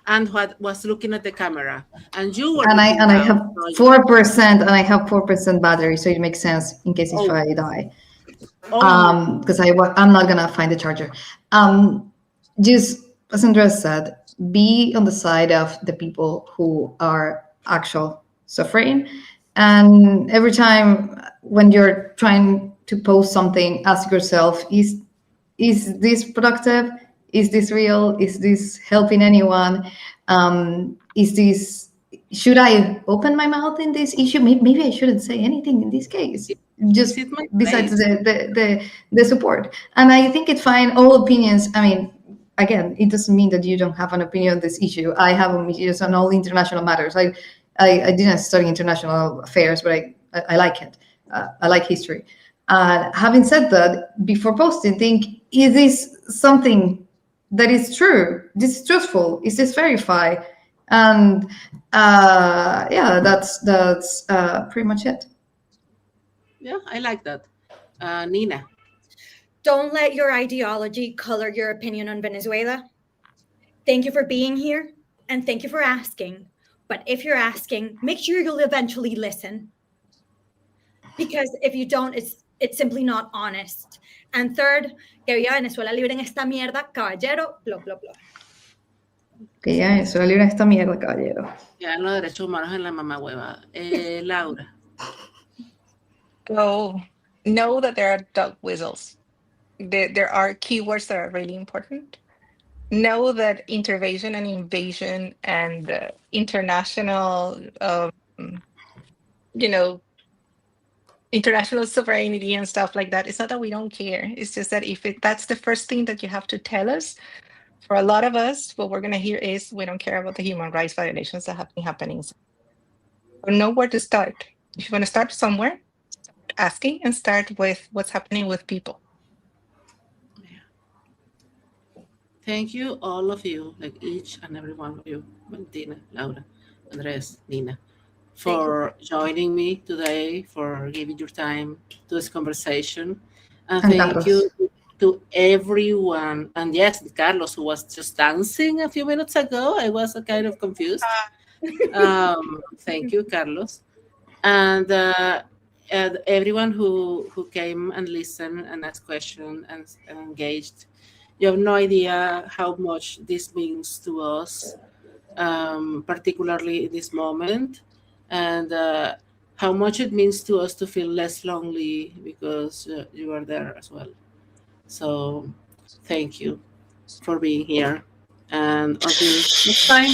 and was looking at the camera. And you were. And I have 4%, and I have 4% battery, so it makes sense in case if I die. Because I'm not gonna find the charger. Just as Andres said, be on the side of the people who are actual suffering, and every time when you're trying to post something, ask yourself: Is this productive? Is this real? Is this helping anyone? Should I open my mouth in this issue? Maybe I shouldn't say anything in this case. Just besides the support. And I think it's fine. All opinions. I mean, again, it doesn't mean that you don't have an opinion on this issue. I have opinions on all international matters. I didn't study international affairs, but I like it. I like history. Having said that, before posting, think: is this something that is true? This is truthful? Is this verified? And that's pretty much it. Yeah, I like that. Nina. Don't let your ideology color your opinion on Venezuela. Thank you for being here, and thank you for asking. But if you're asking, make sure you'll eventually listen. Because if you don't, it's simply not honest. And third, que viva Venezuela libre en esta mierda, caballero, blah, blah, blah. Que ya Venezuela libre en esta mierda, caballero. Ya los derechos humanos en la mamá hueva. Laura. So, know that there are dog whistles. There are keywords that are really important. Know that intervention and invasion and international, international sovereignty and stuff like that. It's not that we don't care. It's just that that's the first thing that you have to tell us. For a lot of us, what we're going to hear is we don't care about the human rights violations that have been happening. So know where to start. If you want to start somewhere, start asking and start with what's happening with people. Thank you, all of you, like each and every one of you, Valentina, Laura, Andres, Nina, for joining me today, for giving your time to this conversation. And thank you to everyone. And yes, Carlos, who was just dancing a few minutes ago. I was kind of confused. Thank you, Carlos. And everyone who came and listened and asked questions and engaged. You have no idea how much this means to us, particularly in this moment, and how much it means to us to feel less lonely because you are there as well. So, thank you for being here, and until next time.